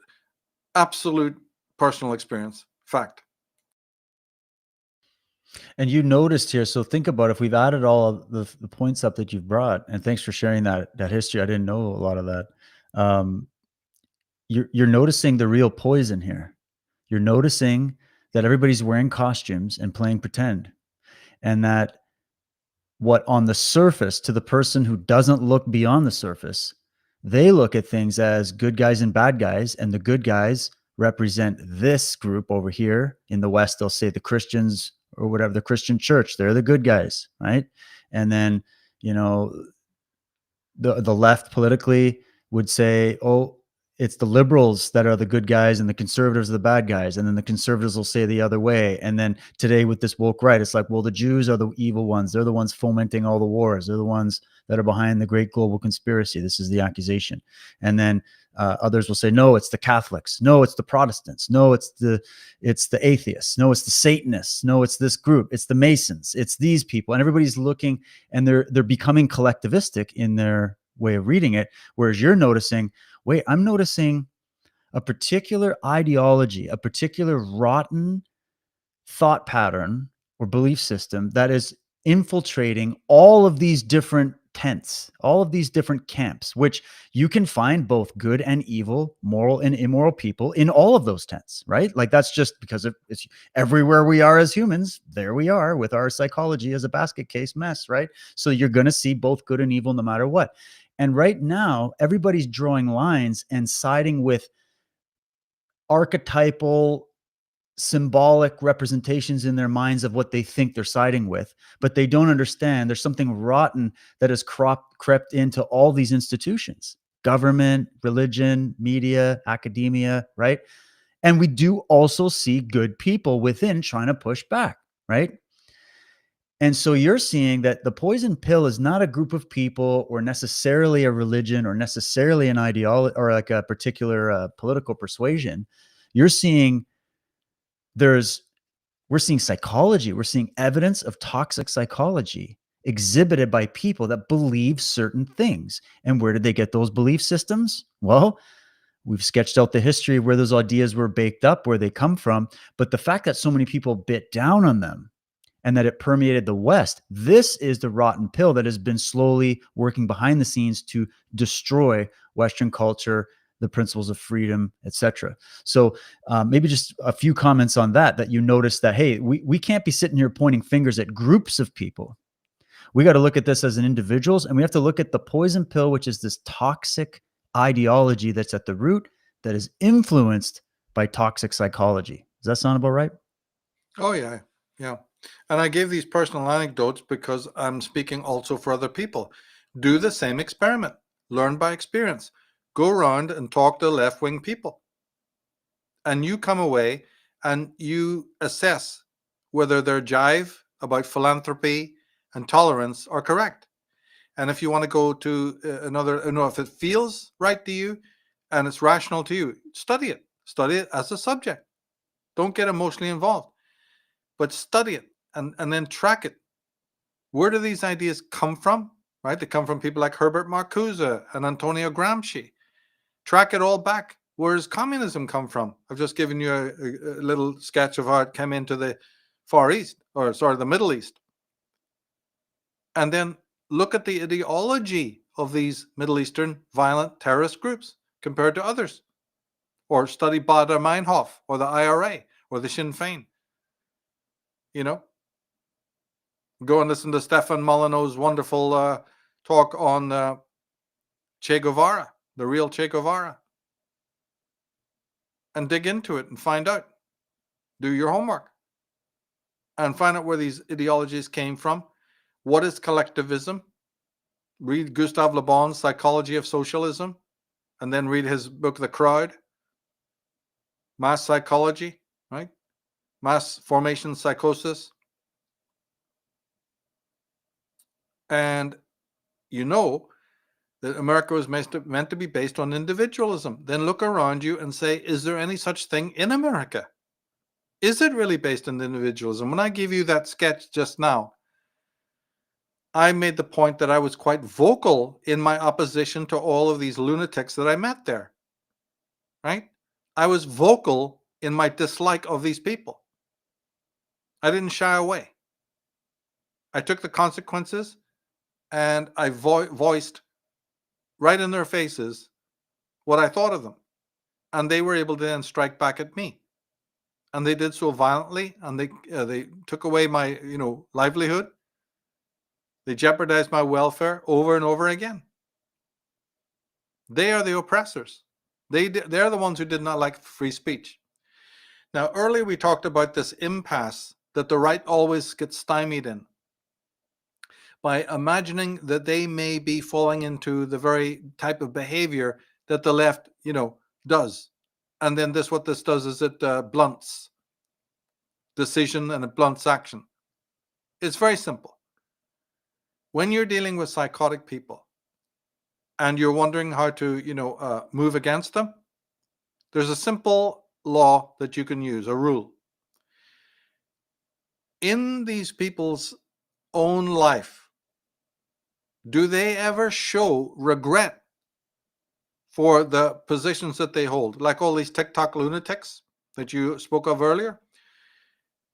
absolute personal experience, fact. And you noticed here, so think about if we've added all of the points up that you've brought, and thanks for sharing that history. I didn't know a lot of that. You're noticing the real poison here. You're noticing that everybody's wearing costumes and playing pretend, and that what on the surface, to the person who doesn't look beyond the surface, they look at things as good guys and bad guys, and the good guys represent this group over here. In the West, they'll say the Christians or whatever, the Christian church, they're the good guys, right? And then, the left politically would say, oh, it's the liberals that are the good guys and the conservatives are the bad guys. And then the conservatives will say the other way. And then today with this woke right, it's like, well, the Jews are the evil ones. They're the ones fomenting all the wars. They're the ones that are behind the great global conspiracy. This is the accusation. And then others will say, no, it's the Catholics. No, it's the Protestants. No, it's the atheists. No, it's the Satanists. No, it's this group. It's the Masons. It's these people. And everybody's looking, and they're becoming collectivistic in their way of reading it. Whereas you're noticing, wait, I'm noticing a particular ideology, a particular rotten thought pattern or belief system that is infiltrating all of these different tents, all of these different camps, which you can find both good and evil, moral and immoral people in all of those tents, right? Like that's just because it's everywhere we are as humans. There we are with our psychology as a basket case mess, right? So you're going to see both good and evil no matter what. And right now, everybody's drawing lines and siding with archetypal symbolic representations in their minds of what they think they're siding with, but they don't understand there's something rotten that has crept into all these institutions: government, religion, media, academia, right? And we do also see good people within trying to push back, right? And so you're seeing that the poison pill is not a group of people or necessarily a religion or necessarily an ideology or like a particular political persuasion. You're seeing we're seeing psychology. We're seeing evidence of toxic psychology exhibited by people that believe certain things. And where did they get those belief systems? Well, we've sketched out the history of where those ideas were baked up, where they come from. But the fact that so many people bit down on them and that it permeated the West, this is the rotten pill that has been slowly working behind the scenes to destroy Western culture, the principles of freedom, etc. So maybe just a few comments on that you notice that, hey, we can't be sitting here pointing fingers at groups of people. We got to look at this as an individuals, and we have to look at the poison pill, which is this toxic ideology that's at the root, that is influenced by toxic psychology. Does that sound about right? Oh, yeah. Yeah. And I gave these personal anecdotes because I'm speaking also for other people. Do the same experiment. Learn by experience. Go around and talk to left-wing people. And you come away and you assess whether their jive about philanthropy and tolerance are correct. And if you want to go to if it feels right to you and it's rational to you, study it. Study it as a subject. Don't get emotionally involved, but study it and then track it. Where do these ideas come from? Right? They come from people like Herbert Marcuse and Antonio Gramsci. Track it all back. Where does communism come from? I've just given you a little sketch of how it came into the Far East, the Middle East. And then look at the ideology of these Middle Eastern violent terrorist groups compared to others. Or study Baader Meinhof or the IRA or the Sinn Féin. Go and listen to Stefan Molyneux's wonderful talk on Che Guevara, the real Che Guevara. And dig into it and find out. Do your homework. And find out where these ideologies came from. What is collectivism? Read Gustave Le Bon's Psychology of Socialism. And then read his book, The Crowd. Mass psychology, right? Mass formation psychosis. And you know that America was meant to be based on individualism. Then look around you and say, is there any such thing in America? Is it really based on individualism? When I gave you that sketch just now, I made the point that I was quite vocal in my opposition to all of these lunatics that I met there, right? I was vocal in my dislike of these people. I didn't shy away. I took the consequences and I voiced right in their faces what I thought of them. And they were able to then strike back at me. And they did so violently, and they took away my livelihood. They jeopardized my welfare over and over again. They are the oppressors. They're the ones who did not like free speech. Now, earlier we talked about this impasse that the right always gets stymied in by imagining that they may be falling into the very type of behavior that the left, does. And then what this does is it blunts decision and it blunts action. It's very simple. When you're dealing with psychotic people and you're wondering how to, move against them, there's a simple law that you can use, a rule. In these people's own life, do they ever show regret for the positions that they hold? Like all these TikTok lunatics that you spoke of earlier?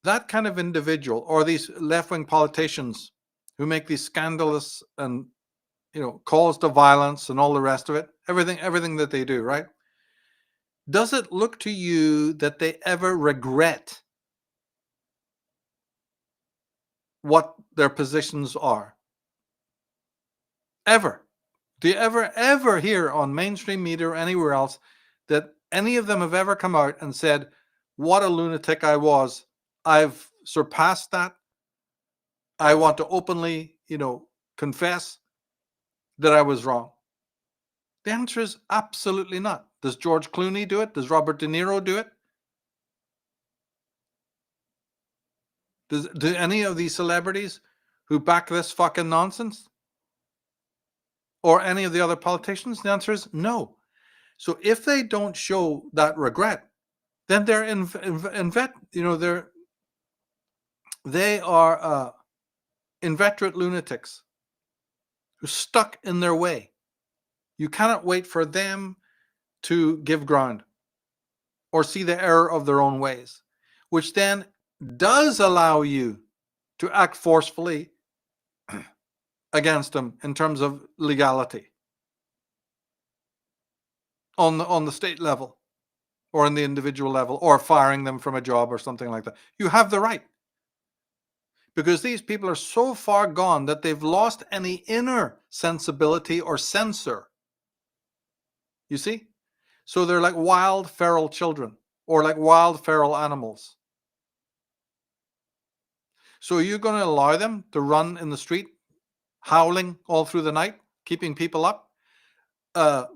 That kind of individual, or these left-wing politicians who make these scandalous and calls to violence and all the rest of it, everything that they do, right? Does it look to you that they ever regret what their positions are? Ever? Do you ever hear on mainstream media or anywhere else that any of them have ever come out and said, what a lunatic I was. I've surpassed that. I want to openly, confess that I was wrong. The answer is absolutely not. Does George Clooney do it? Does Robert De Niro do it? Do any of these celebrities who back this fucking nonsense? Or any of the other politicians? The answer is no. So if they don't show that regret, then they're they are inveterate lunatics who stuck in their way. You cannot wait for them to give ground or see the error of their own ways, which then does allow you to act forcefully against them in terms of legality on the state level or on the individual level, or firing them from a job or something like that. You have the right, because these people are so far gone that they've lost any inner sensibility or censor. You see? So they're like wild feral children, or like wild feral animals. So you're going to allow them to run in the street, howling all through the night, keeping people up,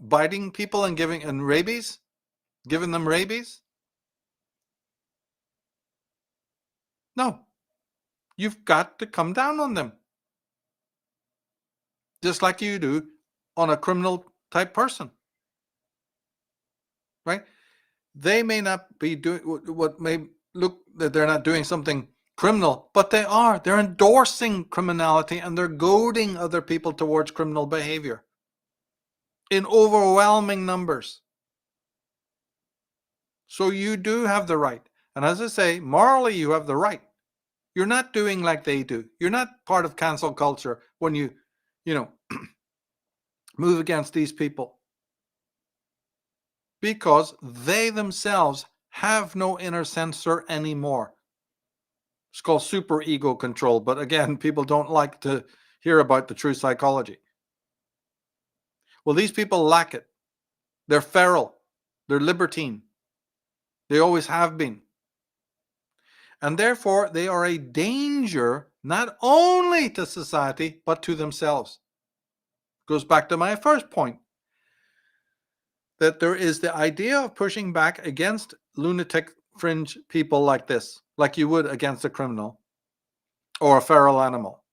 biting people and giving them rabies? No. You've got to come down on them, just like you do on a criminal type person, right? They may not be doing what may look that they're not doing something criminal, but they are. They're endorsing criminality, and they're goading other people towards criminal behavior in overwhelming numbers. So you do have the right. And as I say, morally, you have the right. You're not doing like they do. You're not part of cancel culture when you move against these people, because they themselves have no inner censor anymore. It's called super ego control. But again, people don't like to hear about the true psychology. Well, these people lack it. They're feral. They're libertine. They always have been. And therefore, they are a danger not only to society, but to themselves. Goes back to my first point, that there is the idea of pushing back against lunatic fringe people like this, like you would against a criminal or a feral animal.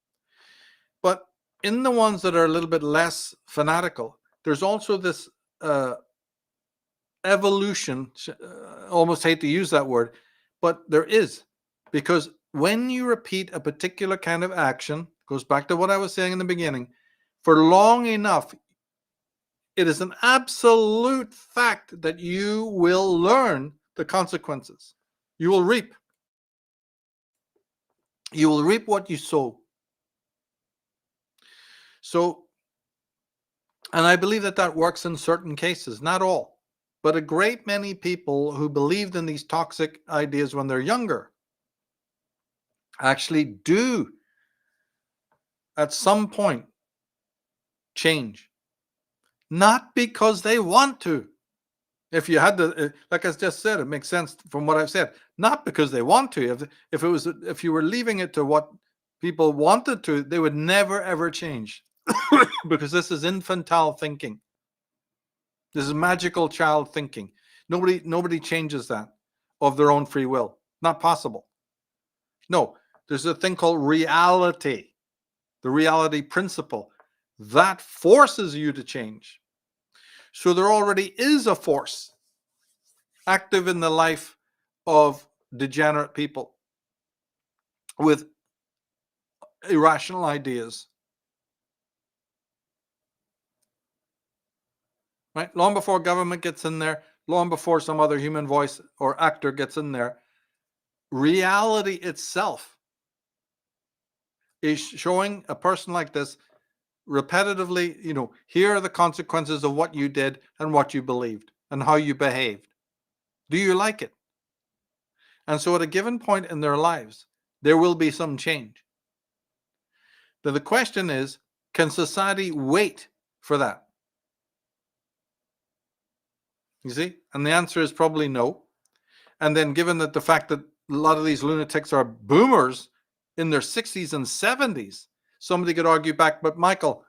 But in the ones that are a little bit less fanatical, there's also this evolution. Almost hate to use that word, but there is. Because when you repeat a particular kind of action, goes back to what I was saying in the beginning, for long enough, it is an absolute fact that you will learn the consequences. You will reap. You will reap what you sow. So, and I believe that works in certain cases, not all, but a great many people who believed in these toxic ideas when they're younger actually do at some point change, not because they want to. If you had to, like I just said, it makes sense from what I've said, not because they want to. If you were leaving it to what people wanted to, they would never ever change. Because this is infantile thinking. This is magical child thinking. Nobody changes that of their own free will. Not possible. No, there's a thing called reality, the reality principle, that forces you to change. So there already is a force active in the life of degenerate people with irrational ideas. Right? Long before government gets in there, long before some other human voice or actor gets in there, reality itself is showing a person like this repetitively, here are the consequences of what you did and what you believed and how you behaved. Do you like it? And so at a given point in their lives, there will be some change. Now the question is, can society wait for that? You see? And the answer is probably no. And then given that the fact that a lot of these lunatics are boomers in their 60s and 70s, somebody could argue back, but Michael,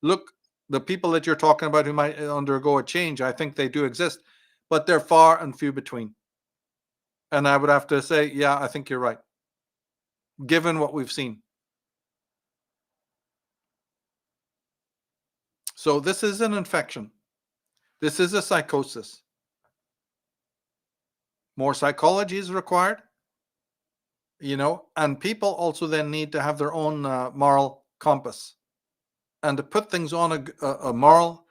look, the people that you're talking about who might undergo a change, I think they do exist, but they're far and few between. And I would have to say, yeah, I think you're right, given what we've seen. So this is an infection. This is a psychosis. More psychology is required, and people also then need to have their own moral compass and to put things on a moral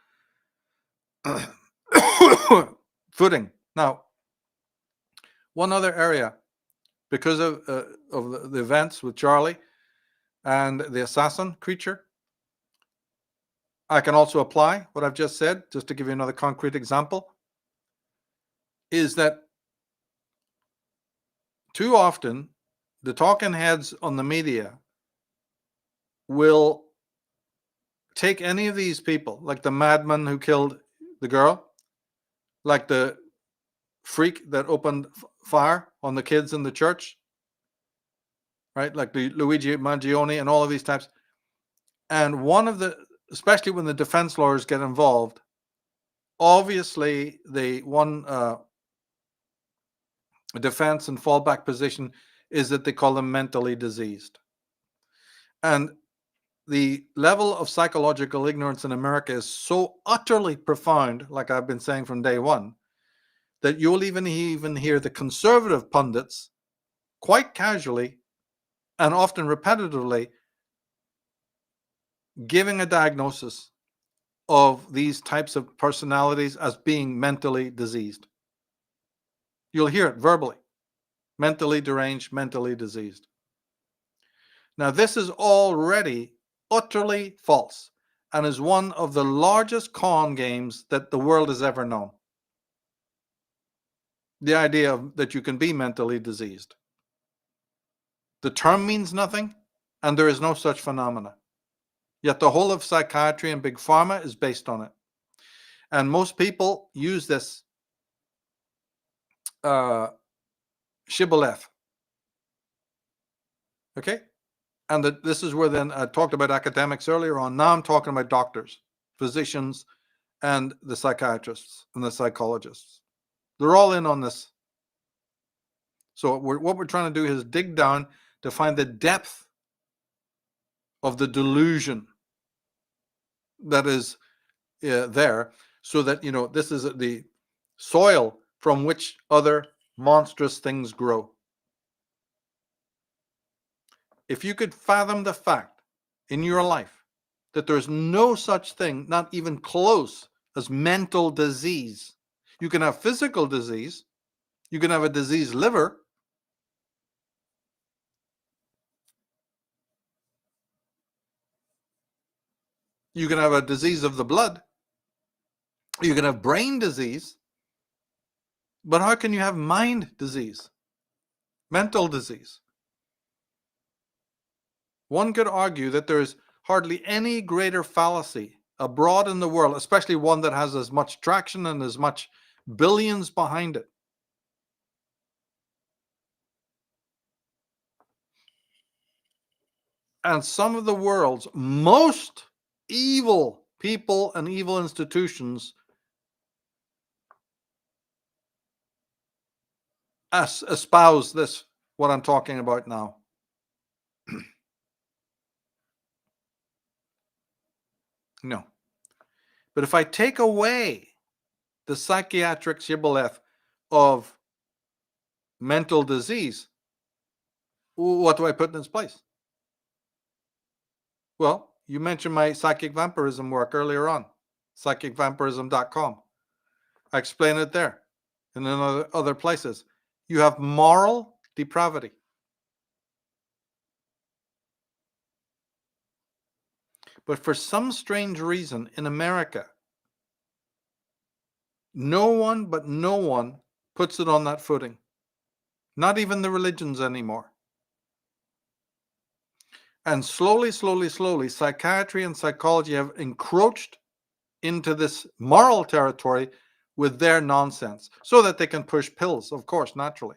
footing. Now, one other area, because of the events with Charlie and the assassin creature, I can also apply what I've just said, just to give you another concrete example, is that too often the talking heads on the media will take any of these people, like the madman who killed the girl, like the freak that opened fire on the kids in the church, right? Like the Luigi Mangione and all of these types. And especially when the defense lawyers get involved, obviously one defense and fallback position is that they call them mentally diseased. And the level of psychological ignorance in America is so utterly profound, like I've been saying from day one, that you'll even hear the conservative pundits quite casually and often repetitively giving a diagnosis of these types of personalities as being mentally diseased. You'll hear it verbally. Mentally deranged, mentally diseased. Now, this is already utterly false and is one of the largest con games that the world has ever known. The idea that you can be mentally diseased. The term means nothing, and there is no such phenomena. Yet the whole of psychiatry and big pharma is based on it. And most people use this shibboleth. Okay? And this is where then I talked about academics earlier on. Now I'm talking about doctors, physicians, and the psychiatrists and the psychologists. They're all in on this. So what we're trying to do is dig down to find the depth of the delusion that is there, so that, this is the soil from which other monstrous things grow. If you could fathom the fact in your life that there's no such thing, not even close, as mental disease. You can have physical disease. You can have a diseased liver. You can have a disease of the blood. You can have brain disease. But how can you have mind disease? Mental disease? One could argue that there is hardly any greater fallacy abroad in the world, especially one that has as much traction and as much billions behind it. And some of the world's most evil people and evil institutions espouse this, what I'm talking about now. No. But if I take away the psychiatric shibboleth of mental disease, what do I put in its place? Well, you mentioned my psychic vampirism work earlier on, psychicvampirism.com. I explain it there and in other places. You have moral depravity. But for some strange reason in America, no one puts it on that footing. Not even the religions anymore. And slowly, psychiatry and psychology have encroached into this moral territory with their nonsense so that they can push pills, of course, naturally.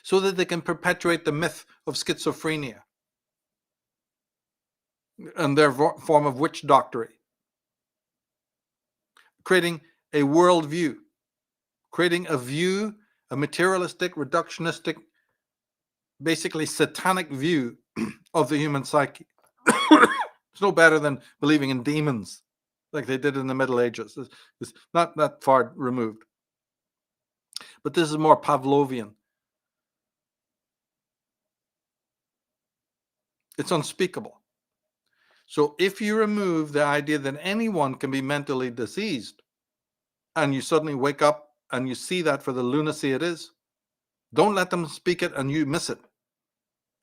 So that they can perpetuate the myth of schizophrenia and their form of witch doctory. Creating a worldview, creating a view, a materialistic, reductionistic, basically satanic view of the human psyche. It's no better than believing in demons like they did in the Middle Ages. It's not that far removed. But this is more Pavlovian. It's unspeakable. So if you remove the idea that anyone can be mentally diseased, and you suddenly wake up and you see that for the lunacy it is, don't let them speak it and you miss it.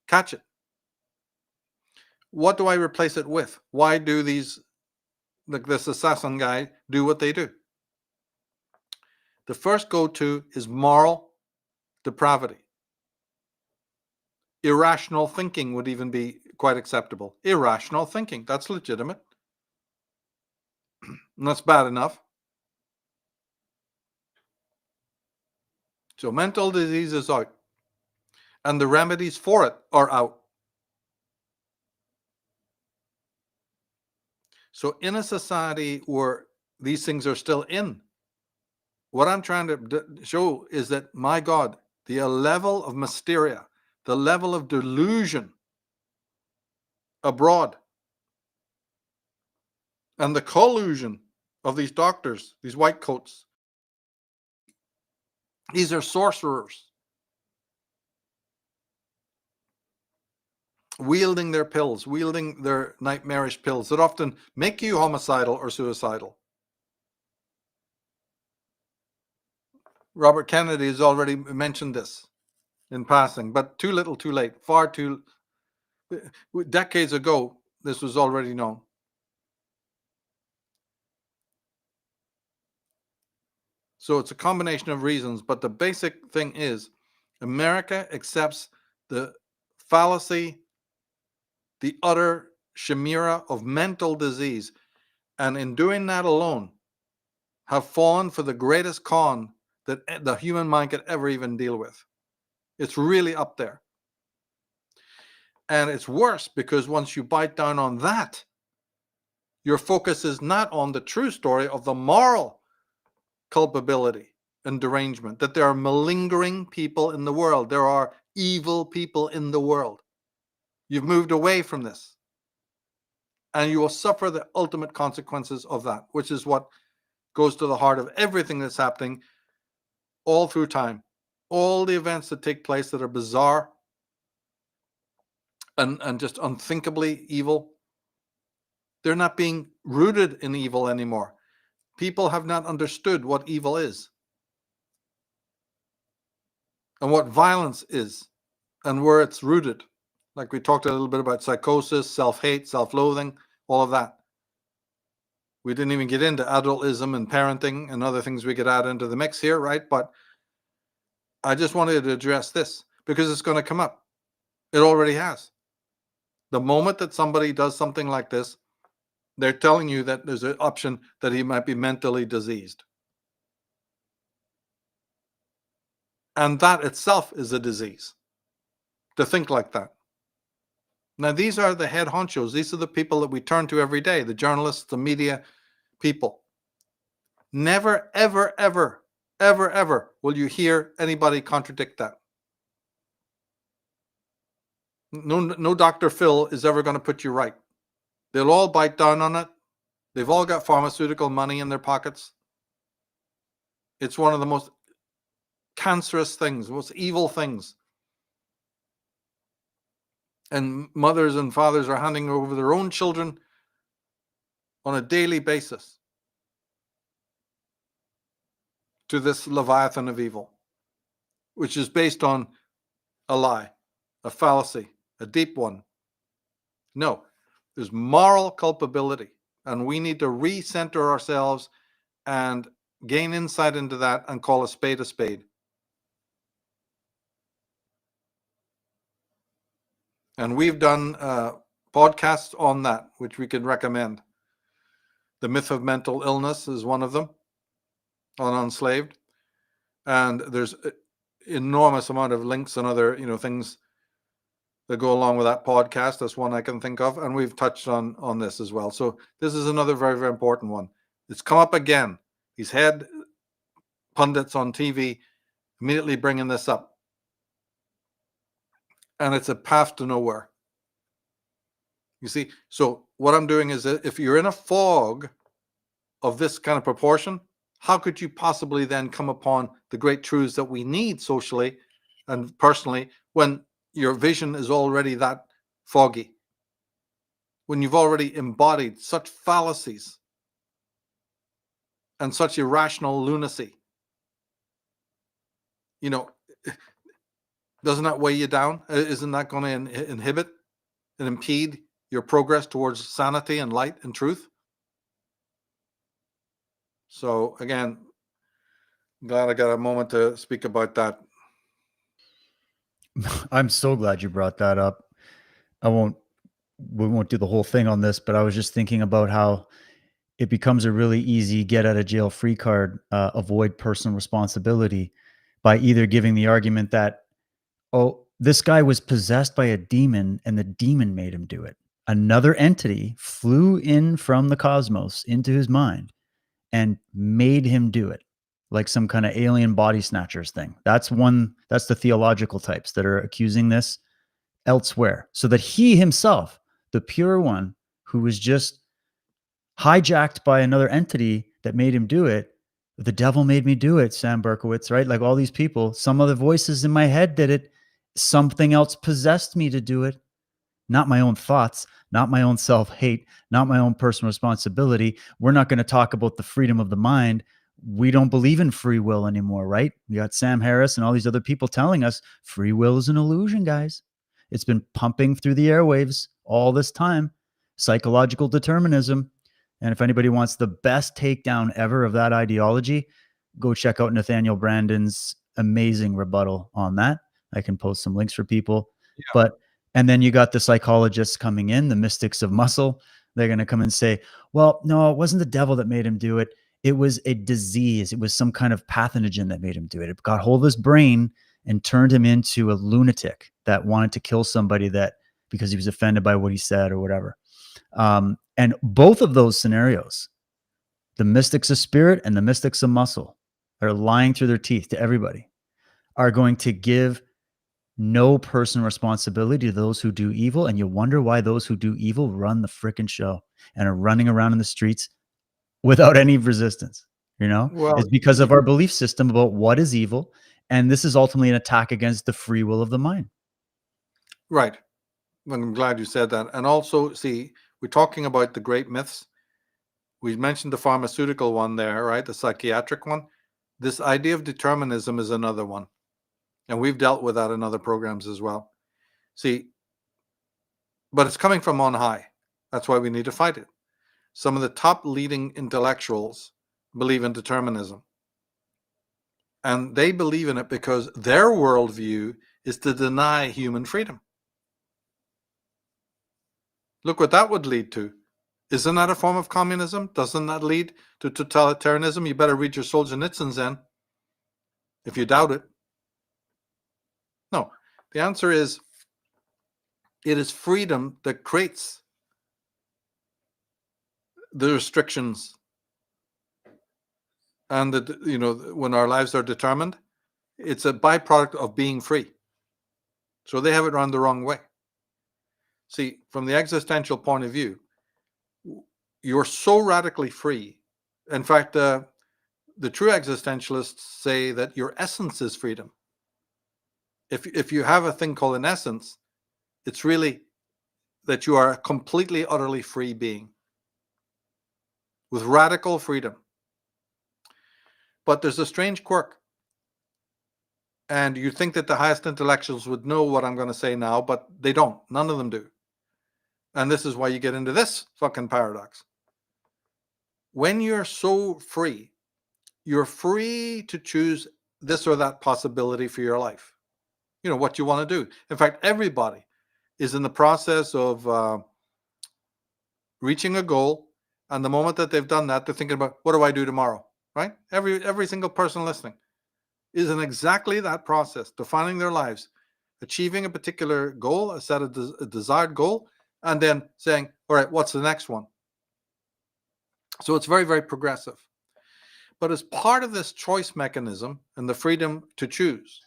Catch it. What do I replace it with? Why do these, like this assassin guy, do what they do? The first go-to is moral depravity. Irrational thinking would even be quite acceptable. Irrational thinking, that's legitimate. And that's bad enough. So mental disease is out. And the remedies for it are out. So in a society where these things are still in, what I'm trying to show is that, my God, the level of hysteria, the level of delusion abroad, and the collusion of these doctors, these white coats, these are sorcerers wielding their pills, wielding their nightmarish pills that often make you homicidal or suicidal. Robert Kennedy has already mentioned this in passing, but too little, too late, far too. Decades ago, this was already known. So it's a combination of reasons, but the basic thing is America accepts the fallacy, the utter chimera of mental disease, and in doing that alone, have fallen for the greatest con that the human mind could ever even deal with. It's really up there. And it's worse because once you bite down on that, your focus is not on the true story of the moral culpability and derangement, that there are malingering people in the world. There are evil people in the world. You've moved away from this. And you will suffer the ultimate consequences of that, which is what goes to the heart of everything that's happening all through time. All the events that take place that are bizarre and just unthinkably evil, they're not being rooted in evil anymore. People have not understood what evil is and what violence is and where it's rooted. Like we talked a little bit about psychosis, self-hate, self-loathing, all of that. We didn't even get into adultism and parenting and other things we could add into the mix here, right? But I just wanted to address this because it's going to come up. It already has. The moment that somebody does something like this, they're telling you that there's an option that he might be mentally diseased. And that itself is a disease, to think like that. Now, these are the head honchos. These are the people that we turn to every day, the journalists, the media people. Never, ever, ever, ever, ever will you hear anybody contradict that. No Dr. Phil is ever going to put you right. They'll all bite down on it. They've all got pharmaceutical money in their pockets. It's one of the most cancerous things, most evil things. And mothers and fathers are handing over their own children on a daily basis to this leviathan of evil, which is based on a lie, a fallacy, a deep one. No, there's moral culpability, and we need to recenter ourselves and gain insight into that and call a spade a spade. And we've done podcasts on that, which we can recommend. The myth of mental illness is one of them on Unslaved. And there's enormous amount of links and other, things that go along with that podcast. That's one I can think of. And we've touched on this as well. So this is another very, very important one. It's come up again. He's had pundits on TV immediately bringing this up. And it's a path to nowhere. You see, so what I'm doing is that if you're in a fog of this kind of proportion, how could you possibly then come upon the great truths that we need socially and personally when your vision is already that foggy? When you've already embodied such fallacies and such irrational lunacy? Doesn't that weigh you down? Isn't that going to inhibit and impede your progress towards sanity and light and truth? So again, glad I got a moment to speak about that. I'm so glad you brought that up. We won't do the whole thing on this, but I was just thinking about how it becomes a really easy get out of jail free card, avoid personal responsibility, by either giving the argument that, oh, this guy was possessed by a demon and the demon made him do it. Another entity flew in from the cosmos into his mind and made him do it, like some kind of alien body snatchers thing. That's the theological types that are accusing this elsewhere, so that he himself, the pure one who was just hijacked by another entity that made him do it. The devil made me do it, Sam Berkowitz, right? Like all these people, some of the voices in my head did it. Something else possessed me to do it. Not my own thoughts, not my own self-hate, not my own personal responsibility. We're not going to talk about the freedom of the mind. We don't believe in free will anymore, right? We got Sam Harris and all these other people telling us free will is an illusion, guys. It's been pumping through the airwaves all this time. Psychological determinism. And if anybody wants the best takedown ever of that ideology, go check out Nathaniel Brandon's amazing rebuttal on that. I can post some links for people. Yeah. And then you got the psychologists coming in, the mystics of muscle. They're going to come and say, well, no, it wasn't the devil that made him do it. It was a disease. It was some kind of pathogen that made him do it. It got hold of his brain and turned him into a lunatic that wanted to kill somebody because he was offended by what he said or whatever. And both of those scenarios, the mystics of spirit and the mystics of muscle, are lying through their teeth to everybody, are going to give no personal responsibility to those who do evil. And you wonder why those who do evil run the frickin' show and are running around in the streets without any resistance. Well, it's because of our belief system about what is evil. And this is ultimately an attack against the free will of the mind. Right. I'm glad you said that. And also, see, we're talking about the great myths. We mentioned the pharmaceutical one there, right? The psychiatric one. This idea of determinism is another one. And we've dealt with that in other programs as well. See, but it's coming from on high. That's why we need to fight it. Some of the top leading intellectuals believe in determinism. And they believe in it because their worldview is to deny human freedom. Look what that would lead to. Isn't that a form of communism? Doesn't that lead to totalitarianism? You better read your Solzhenitsyn then, if you doubt it. No, the answer is it is freedom that creates the restrictions, and when our lives are determined, it's a byproduct of being free. So they have it run the wrong way. See, from the existential point of view, you're so radically free. In fact, the true existentialists say that your essence is freedom. If you have a thing called an essence, it's really that you are a completely, utterly free being with radical freedom. But there's a strange quirk. And you think that the highest intellectuals would know what I'm going to say now, but they don't. None of them do. And this is why you get into this fucking paradox. When you're so free, you're free to choose this or that possibility for your life. What you want to do. In fact, everybody is in the process of reaching a goal And the moment that they've done that, they're thinking about, what do I do tomorrow? Right? Every single person listening is in exactly that process, defining their lives, achieving a particular goal, a desired goal, and then saying, all right, what's the next one? So it's very, very progressive. But as part of this choice mechanism and the freedom to choose,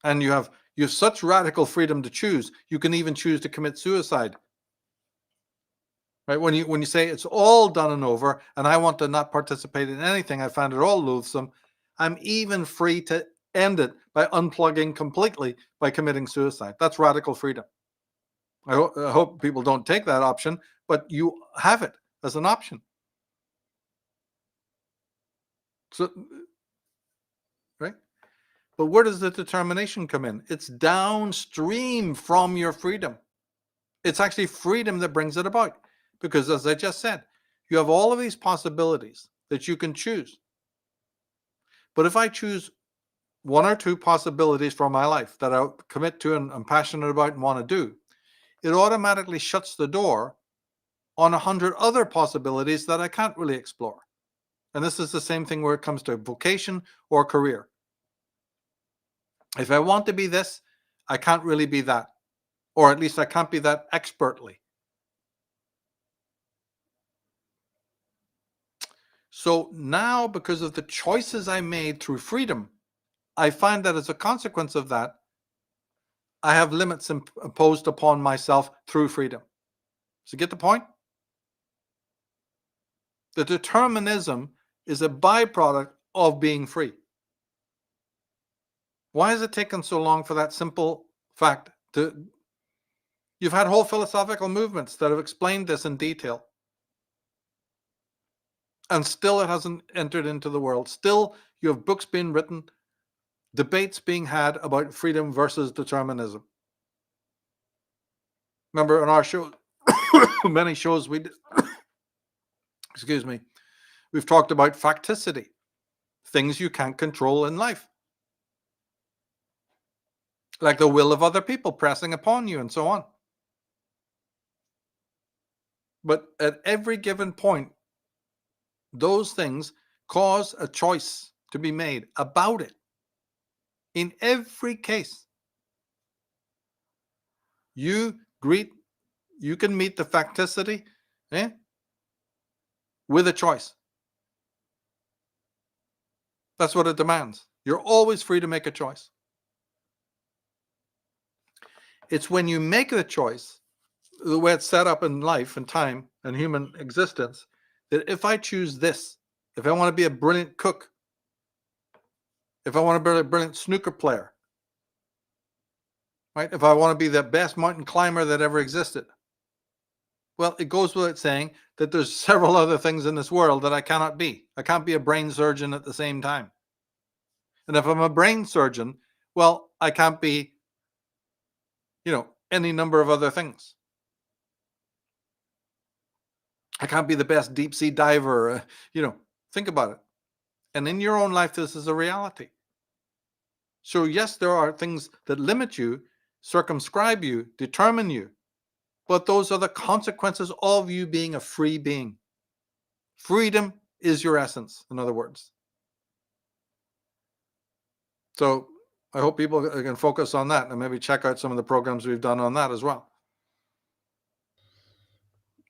and you have such radical freedom to choose, you can even choose to commit suicide. Right? When you say it's all done and over, and I want to not participate in anything, I find it all loathsome, I'm even free to end it by unplugging completely by committing suicide. That's radical freedom. I hope people don't take that option, but you have it as an option. So, right? But where does the determination come in? It's downstream from your freedom. It's actually freedom that brings it about. Because as I just said, you have all of these possibilities that you can choose. But if I choose one or two possibilities for my life that I commit to and I'm passionate about and want to do, it automatically shuts the door on 100 other possibilities that I can't really explore. And this is the same thing where it comes to vocation or career. If I want to be this, I can't really be that. Or at least I can't be that expertly. So now, because of the choices I made through freedom, I find that as a consequence of that, I have limits imposed upon myself through freedom. So get the point? The determinism is a byproduct of being free. Why has it taken so long for that simple fact to... You've had whole philosophical movements that have explained this in detail. And still it hasn't entered into the world. Still, you have books being written, debates being had about freedom versus determinism. Remember on our show, many shows we did, excuse me, we've talked about facticity, things you can't control in life. Like the will of other people pressing upon you and so on. But at every given point, those things cause a choice to be made about it. In every case, you can meet the facticity with a choice. That's what it demands. You're always free to make a choice. It's when you make the choice, the way it's set up in life and time and human existence, that if I choose this, if I want to be a brilliant cook, if I want to be a brilliant snooker player, right? If I want to be the best mountain climber that ever existed, well, it goes without saying that there's several other things in this world that I cannot be. I can't be a brain surgeon at the same time. And if I'm a brain surgeon, well, I can't be, any number of other things. I can't be the best deep sea diver, think about it. And in your own life, this is a reality. So yes, there are things that limit you, circumscribe you, determine you, but those are the consequences of you being a free being. Freedom is your essence, in other words. So I hope people can focus on that and maybe check out some of the programs we've done on that as well.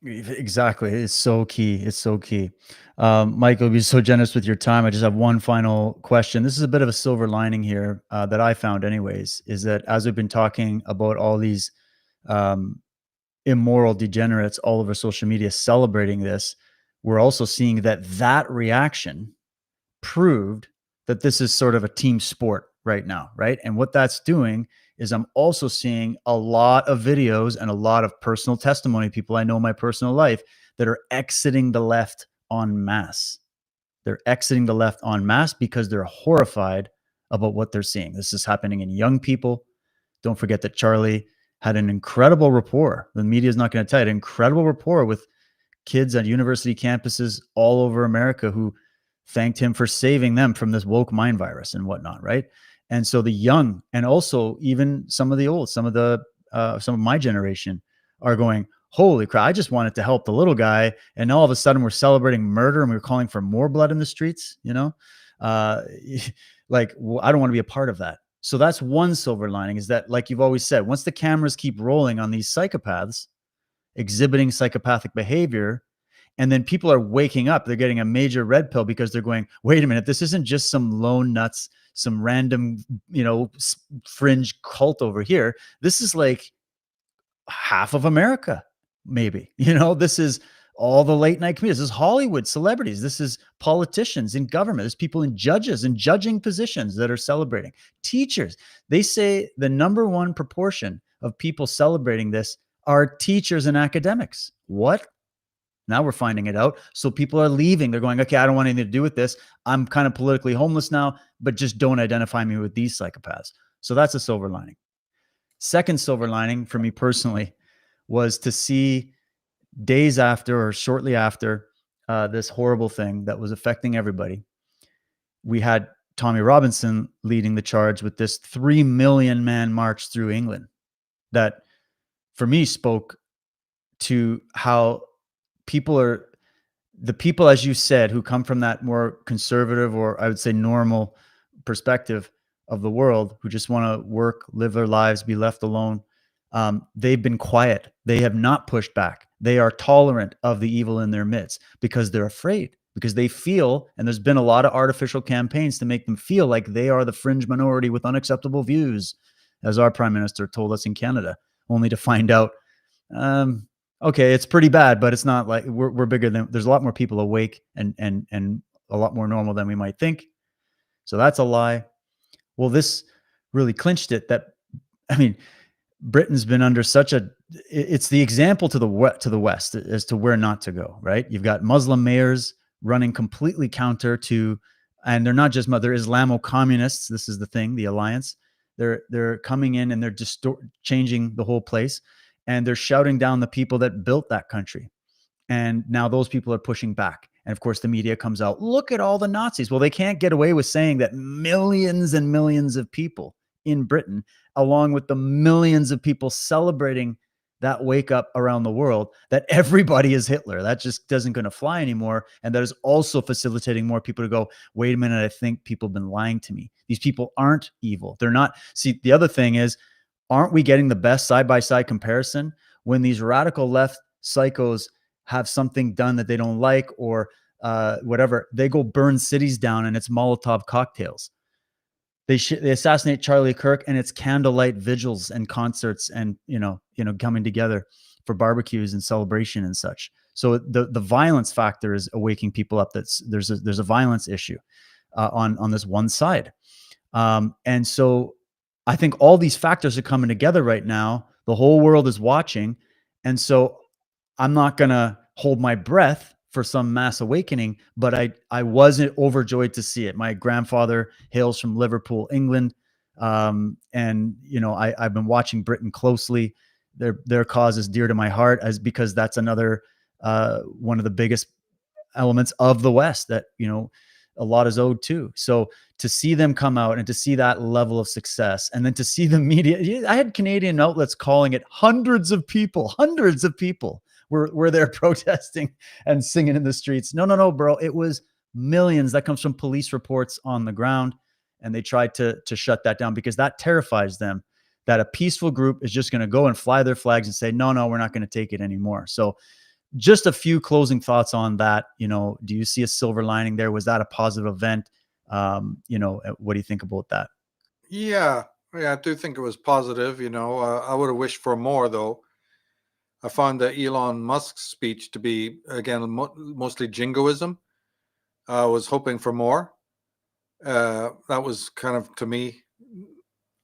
Exactly. It's so key. It's so key. Michael, you're so generous with your time. I just have one final question. This is a bit of a silver lining here that I found anyways, is that as we've been talking about all these immoral degenerates all over social media celebrating this, we're also seeing that reaction proved that this is sort of a team sport right now, right? And what that's doing is I'm also seeing a lot of videos and a lot of personal testimony, people I know in my personal life, that are exiting the left en masse. They're exiting the left en masse because they're horrified about what they're seeing. This is happening in young people. Don't forget that Charlie had an incredible rapport. The media is not going to tell you, an incredible rapport with kids at university campuses all over America who thanked him for saving them from this woke mind virus and whatnot, right? And so the young, and also even some of the old, some of my generation are going, holy crap, I just wanted to help the little guy. And all of a sudden we're celebrating murder and we were calling for more blood in the streets, you know? Uh, like, I don't want to be a part of that. So that's one silver lining, is that, like you've always said, once the cameras keep rolling on these psychopaths exhibiting psychopathic behavior, and then people are waking up, they're getting a major red pill because they're going, wait a minute, this isn't just some lone nuts, some random, fringe cult over here. This is like half of America, maybe. This is all the late night comedians. This is Hollywood celebrities. This is politicians in government. There's people in judges and judging positions that are celebrating. Teachers. They say the number one proportion of people celebrating this are teachers and academics. What? Now we're finding it out. So people are leaving. They're going, okay, I don't want anything to do with this. I'm kind of politically homeless now, but just don't identify me with these psychopaths. So that's a silver lining. Second silver lining for me personally was to see days after, or shortly after, this horrible thing that was affecting everybody, we had Tommy Robinson leading the charge with this 3 million man march through England that, for me, spoke to how the people, as you said, who come from that more conservative, or I would say normal perspective of the world, who just want to work, live their lives, be left alone. They've been quiet. They have not pushed back. They are tolerant of the evil in their midst because they're afraid, because they feel, and there's been a lot of artificial campaigns to make them feel like they are the fringe minority with unacceptable views, as our prime minister told us in Canada, only to find out, okay, it's pretty bad, but it's not like we're bigger than, there's a lot more people awake and a lot more normal than we might think. So that's a lie. Well, this really clinched it, that, Britain's been under it's the example to the West as to where not to go, right? You've got Muslim mayors running completely counter to, and they're not just they're Islamo-communists. This is the thing, the alliance. They're coming in and they're just changing the whole place, and they're shouting down the people that built that country. And now those people are pushing back. And of course, the media comes out, look at all the Nazis. Well, they can't get away with saying that millions and millions of people in Britain, along with the millions of people celebrating that wake up around the world, that everybody is Hitler. That just doesn't going to fly anymore. And that is also facilitating more people to go, wait a minute, I think people have been lying to me. These people aren't evil. They're not. See, the other thing is, aren't we getting the best side-by-side comparison when these radical left psychos have something done that they don't like, or whatever, they go burn cities down and it's Molotov cocktails. They assassinate Charlie Kirk and it's candlelight vigils and concerts and, coming together for barbecues and celebration and such. So the violence factor is awaking people up. There's a violence issue on this one side. And so I think all these factors are coming together right now. The whole world is watching. And so I'm not going to hold my breath for some mass awakening, but I wasn't overjoyed to see it. My grandfather hails from Liverpool, England. And, I've been watching Britain closely. Their cause is dear to my heart, because that's another one of the biggest elements of the West that, a lot is owed to. So to see them come out and to see that level of success, and then to see the media, I had Canadian outlets calling it hundreds of people were there protesting and singing in the streets. No, bro. It was millions. That comes from police reports on the ground. And they tried to shut that down because that terrifies them, that a peaceful group is just going to go and fly their flags and say, no, we're not going to take it anymore. So just a few closing thoughts on that. Do you see a silver lining there? Was that a positive event? What do you think about that? Yeah, I do think it was positive. I would have wished for more, though. I found that Elon Musk's speech to be, again, mostly jingoism. I was hoping for more. That was kind of, to me,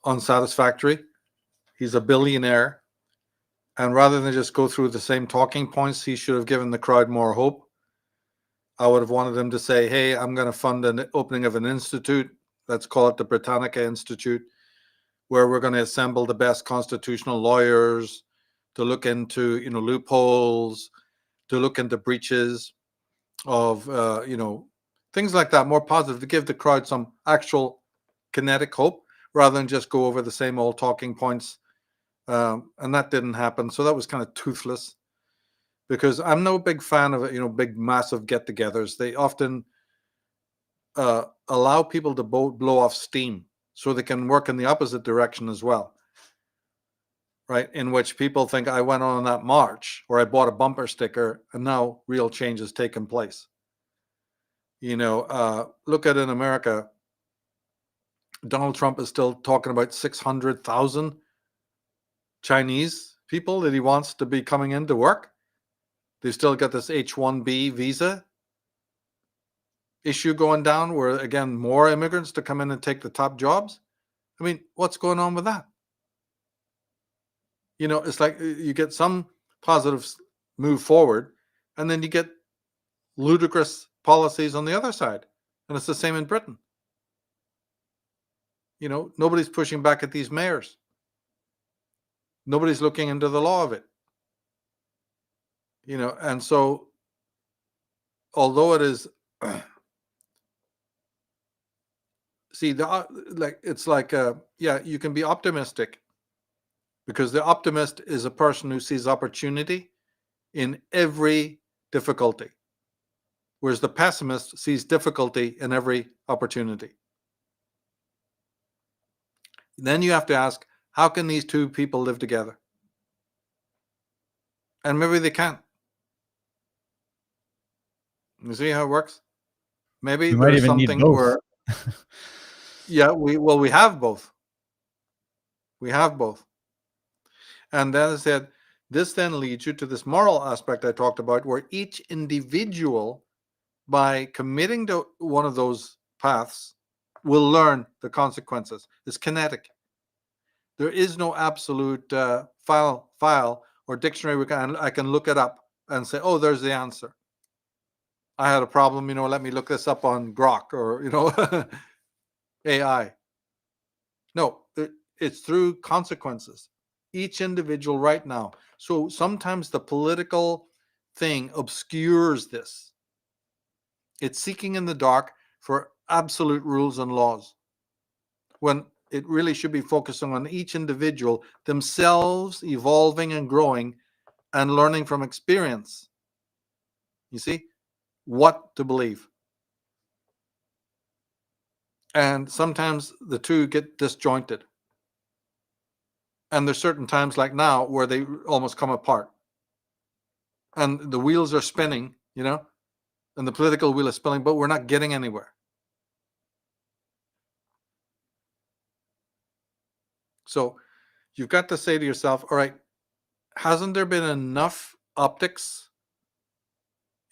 unsatisfactory. He's a billionaire. And rather than just go through the same talking points, he should have given the crowd more hope. I would have wanted him to say, hey, I'm going to fund an opening of an institute. Let's call it the Britannica Institute, where we're going to assemble the best constitutional lawyers to look into, loopholes, to look into breaches of, things like that, more positive, to give the crowd some actual kinetic hope rather than just go over the same old talking points. And that didn't happen. So that was kind of toothless. because I'm no big fan of, big massive get-togethers. They often allow people to blow off steam so they can work in the opposite direction as well, right? In which people think, I went on that march, or I bought a bumper sticker, and now real change has taken place. Look at in America, Donald Trump is still talking about 600,000 Chinese people that he wants to be coming in to work. They still got this H-1B visa issue going down, where, again, more immigrants to come in and take the top jobs. I mean, what's going on with that? It's like you get some positive move forward, and then you get ludicrous policies on the other side. And it's the same in Britain. Nobody's pushing back at these mayors. Nobody's looking into the law of it. And so, although it is, see, you can be optimistic, because the optimist is a person who sees opportunity in every difficulty, whereas the pessimist sees difficulty in every opportunity. Then you have to ask, how can these two people live together? And maybe they can't. You see how it works? Maybe We might there's even need something both. where, we have both. We have both. And then I said, this then leads you to this moral aspect I talked about, where each individual, by committing to one of those paths, will learn the consequences. It's kinetic. There is no absolute file or dictionary I can look it up and say, oh, there's the answer. I had a problem, let me look this up on Grok or, AI. No, it's through consequences. Each individual right now. So sometimes the political thing obscures this. It's seeking in the dark for absolute rules and laws, when it really should be focusing on each individual themselves evolving and growing and learning from experience. You see, what to believe. And sometimes the two get disjointed. And there's certain times, like now, where they almost come apart. And the wheels are spinning, and the political wheel is spinning, but we're not getting anywhere. So you've got to say to yourself, all right, hasn't there been enough optics?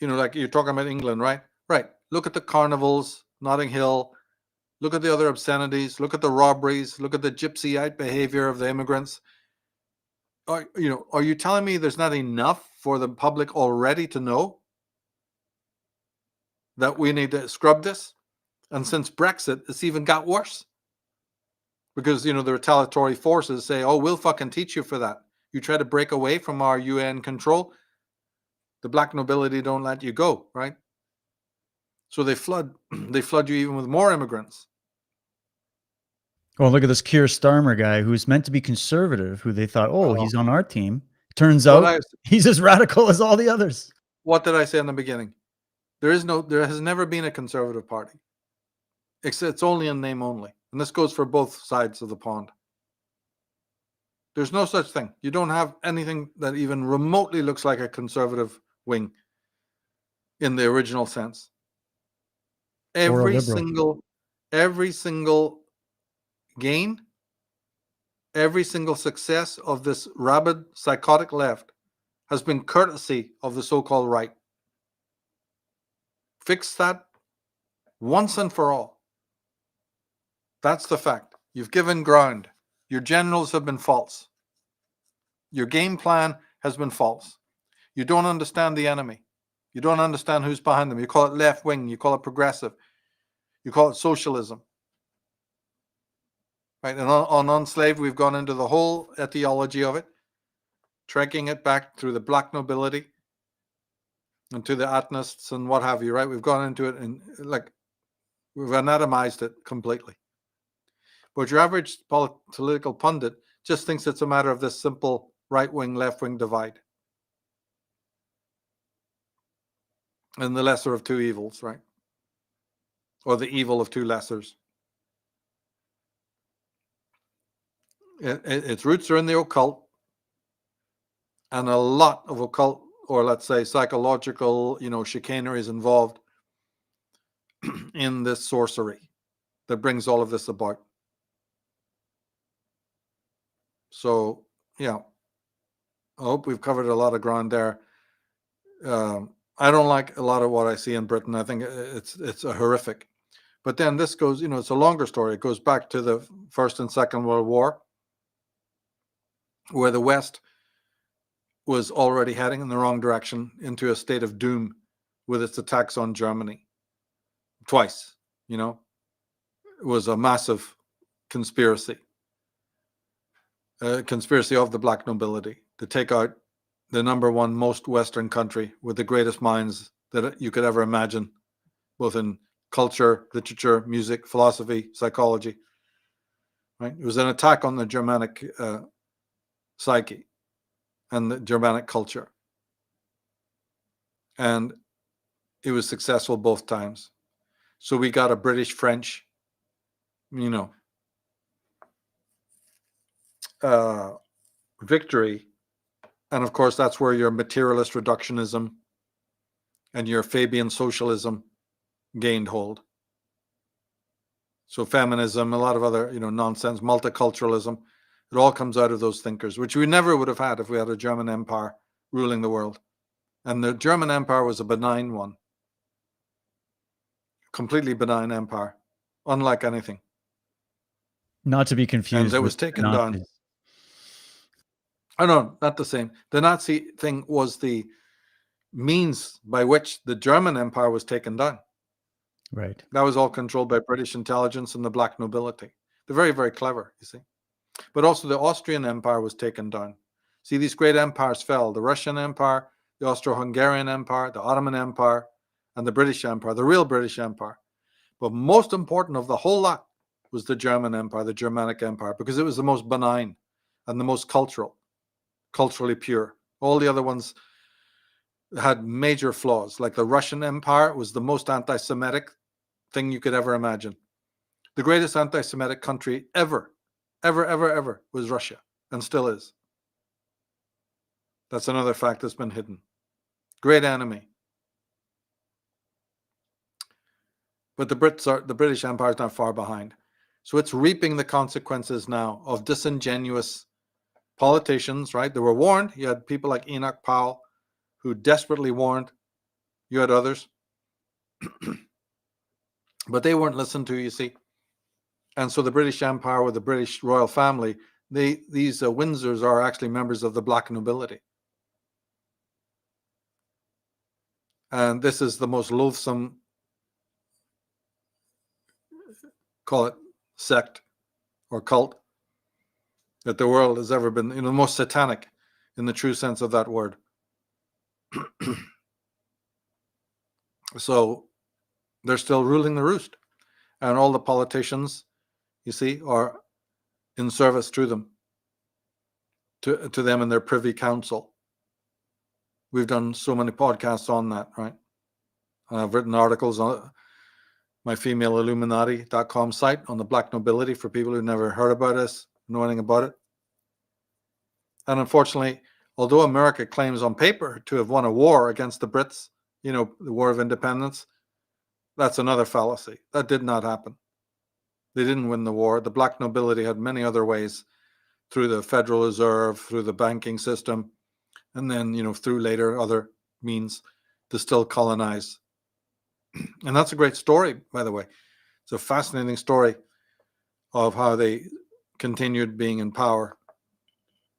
Like you're talking about England, right? Right. Look at the carnivals, Notting Hill. Look at the other obscenities. Look at the robberies. Look at the gypsyite behavior of the immigrants. Are you telling me there's not enough for the public already to know that we need to scrub this? And since Brexit, it's even got worse. Because, the retaliatory forces say, oh, we'll fucking teach you for that. You try to break away from our UN control, the black nobility don't let you go, right? So they flood you even with more immigrants. Well, look at this Keir Starmer guy who's meant to be conservative, who they thought, he's on our team. Turns out he's as radical as all the others. What did I say in the beginning? There has never been a conservative party. It's only in name only. And this goes for both sides of the pond. There's no such thing. You don't have anything that even remotely looks like a conservative wing in the original sense. Every single gain, every single success of this rabid, psychotic left has been courtesy of the so-called right. Fix that once and for all. That's the fact. You've given ground. Your generals have been false. Your game plan has been false. You don't understand the enemy. You don't understand who's behind them. You call it left wing. You call it progressive. You call it socialism. Right? And on Unslaved, we've gone into the whole etiology of it, tracking it back through the black nobility and to the atnists and what have you, right? We've gone into it and we've anatomized it completely. But your average political pundit just thinks it's a matter of this simple right-wing, left-wing divide. and the lesser of two evils, right? Or the evil of two lessers. Its roots are in the occult, and a lot of occult, or let's say psychological, chicanery is involved in this sorcery that brings all of this about. So, yeah, I hope we've covered a lot of ground there. I don't like a lot of what I see in Britain. I think it's a horrific. But then this goes, it's a longer story. It goes back to the First and Second World War, where the West was already heading in the wrong direction into a state of doom with its attacks on Germany. Twice, it was a massive conspiracy. A conspiracy of the black nobility to take out the number one most Western country with the greatest minds that you could ever imagine, both in culture, literature, music, philosophy, psychology. Right? It was an attack on the Germanic psyche and the Germanic culture. And it was successful both times. So we got a British-French, victory. And of course, that's where your materialist reductionism and your Fabian socialism gained hold. So feminism, a lot of other, nonsense, multiculturalism, it all comes out of those thinkers, which we never would have had if we had a German empire ruling the world. And the German empire was a benign one. Completely benign empire, unlike anything. Not to be confused And it with was taken the down. Nazis. Oh, no, not the same. The Nazi thing was the means by which the German empire was taken down. Right. That was all controlled by British intelligence and the black nobility. They're very, very clever, you see. But also the Austrian Empire was taken down. See, these great empires fell. The Russian Empire, the Austro-Hungarian Empire, the Ottoman Empire, and the British Empire, the real British Empire. But most important of the whole lot was the German Empire, the Germanic Empire, because it was the most benign and the most culturally pure. All the other ones had major flaws. Like the Russian Empire was the most anti-Semitic thing you could ever imagine. The greatest anti-Semitic country ever was Russia, and still is. That's another fact that's been hidden. Great enemy. But the British Empire is not far behind. So it's reaping the consequences now of disingenuous politicians, right? They were warned. You had people like Enoch Powell who desperately warned. You had others. But they weren't listened to, you see. And so the British Empire with the British royal family, these Windsors are actually members of the black nobility. And this is the most loathsome, call it sect or cult, that the world has ever been, the most satanic in the true sense of that word. So they're still ruling the roost. And all the politicians, you see, are in service to them, to them and their privy council. We've done so many podcasts on that, right? I've written articles on my femaleilluminati.com site on the black nobility for people who've never heard about us, know anything about it. And unfortunately, although America claims on paper to have won a war against the Brits, the War of Independence, that's another fallacy. That did not happen. They didn't win the war. The black nobility had many other ways, through the Federal Reserve, through the banking system, and then, through later other means to still colonize. And that's a great story, by the way. It's a fascinating story of how they continued being in power.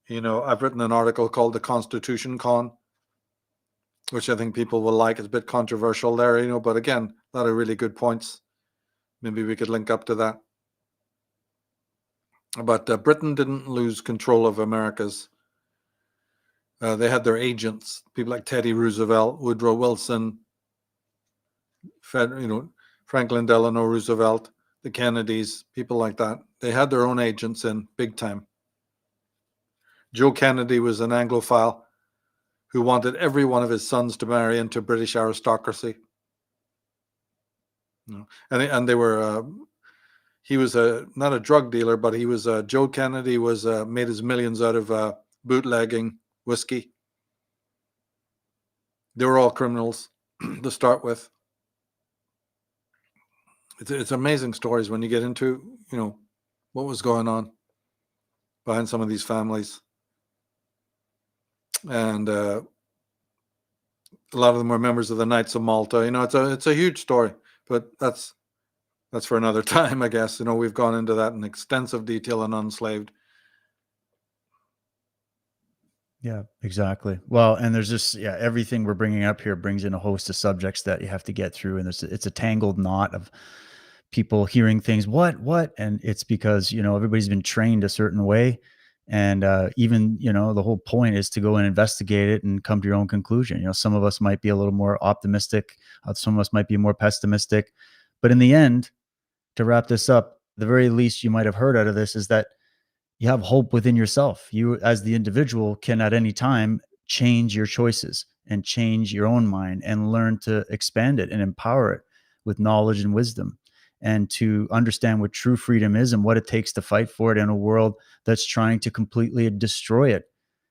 I've written an article called The Constitution Con, which I think people will like. It's a bit controversial there, but again, a lot of really good points. Maybe we could link up to that. But Britain didn't lose control of America's. They had their agents, people like Teddy Roosevelt, Woodrow Wilson, Franklin Delano Roosevelt, the Kennedys, people like that. They had their own agents in big time. Joe Kennedy was an Anglophile, who wanted every one of his sons to marry into British aristocracy. And they were. He was not a drug dealer, but he was. Joe Kennedy was made his millions out of bootlegging whiskey. They were all criminals to start with. It's amazing stories when you get into what was going on behind some of these families, and a lot of them were members of the Knights of Malta. It's a huge story, but that's for another time, I guess. We've gone into that in extensive detail on Unslaved. Yeah, exactly. Well, and there's just, everything we're bringing up here brings in a host of subjects that you have to get through. And it's a tangled knot of people hearing things, what? And it's because, everybody's been trained a certain way. And even, the whole point is to go and investigate it and come to your own conclusion. Some of us might be a little more optimistic. Some of us might be more pessimistic. But in the end, to wrap this up, the very least you might have heard out of this is that you have hope within yourself. You, as the individual, can at any time change your choices and change your own mind and learn to expand it and empower it with knowledge and wisdom, and to understand what true freedom is and what it takes to fight for it in a world that's trying to completely destroy it.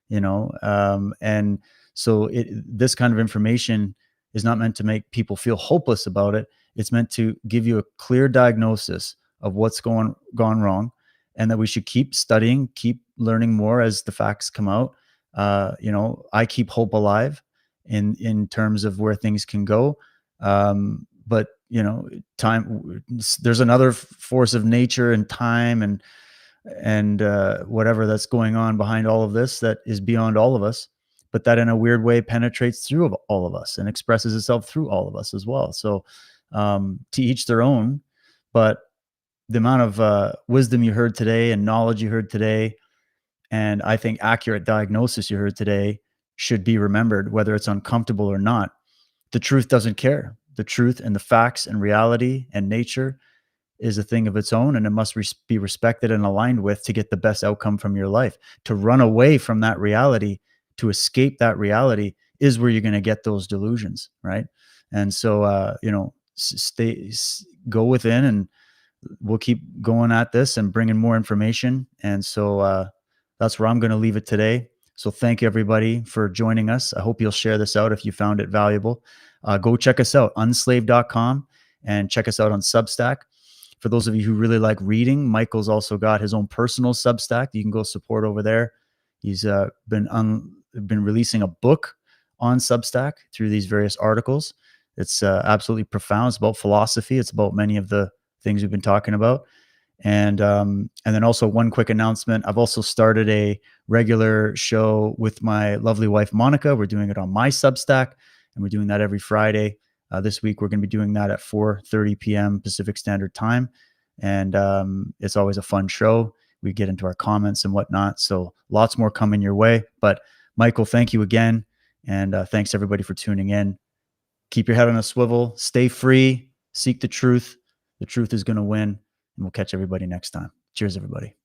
And so this kind of information is not meant to make people feel hopeless about it. It's meant to give you a clear diagnosis of what's gone wrong, and that we should keep studying, keep learning more as the facts come out. I keep hope alive in terms of where things can go. But time, there's another force of nature and time and whatever that's going on behind all of this that is beyond all of us, but that in a weird way penetrates through all of us and expresses itself through all of us as well. So to each their own, but the amount of wisdom you heard today and knowledge you heard today, and I think accurate diagnosis you heard today, should be remembered, whether it's uncomfortable or not. The truth doesn't care. The truth and the facts and reality and nature is a thing of its own, and it must be respected and aligned with to get the best outcome from your life. To run away from that reality, to escape that reality, is where you're going to get those delusions, right? And so, go within, and we'll keep going at this and bringing more information. And so that's where I'm going to leave it today. So thank you, everybody, for joining us. I hope you'll share this out if you found it valuable. Go check us out, unslaved.com, and check us out on Substack. For those of you who really like reading, Michael's also got his own personal Substack. You can go support over there. He's been releasing a book on Substack through these various articles. It's absolutely profound. It's about philosophy. It's about many of the things we've been talking about. And then also one quick announcement. I've also started a regular show with my lovely wife, Monica. We're doing it on my Substack, and we're doing that every Friday. This week, we're going to be doing that at 4:30 p.m. Pacific Standard Time. And it's always a fun show. We get into our comments and whatnot. So lots more coming your way. But Michael, thank you again. And thanks everybody for tuning in. Keep your head on a swivel. Stay free. Seek the truth. The truth is going to win. And we'll catch everybody next time. Cheers, everybody.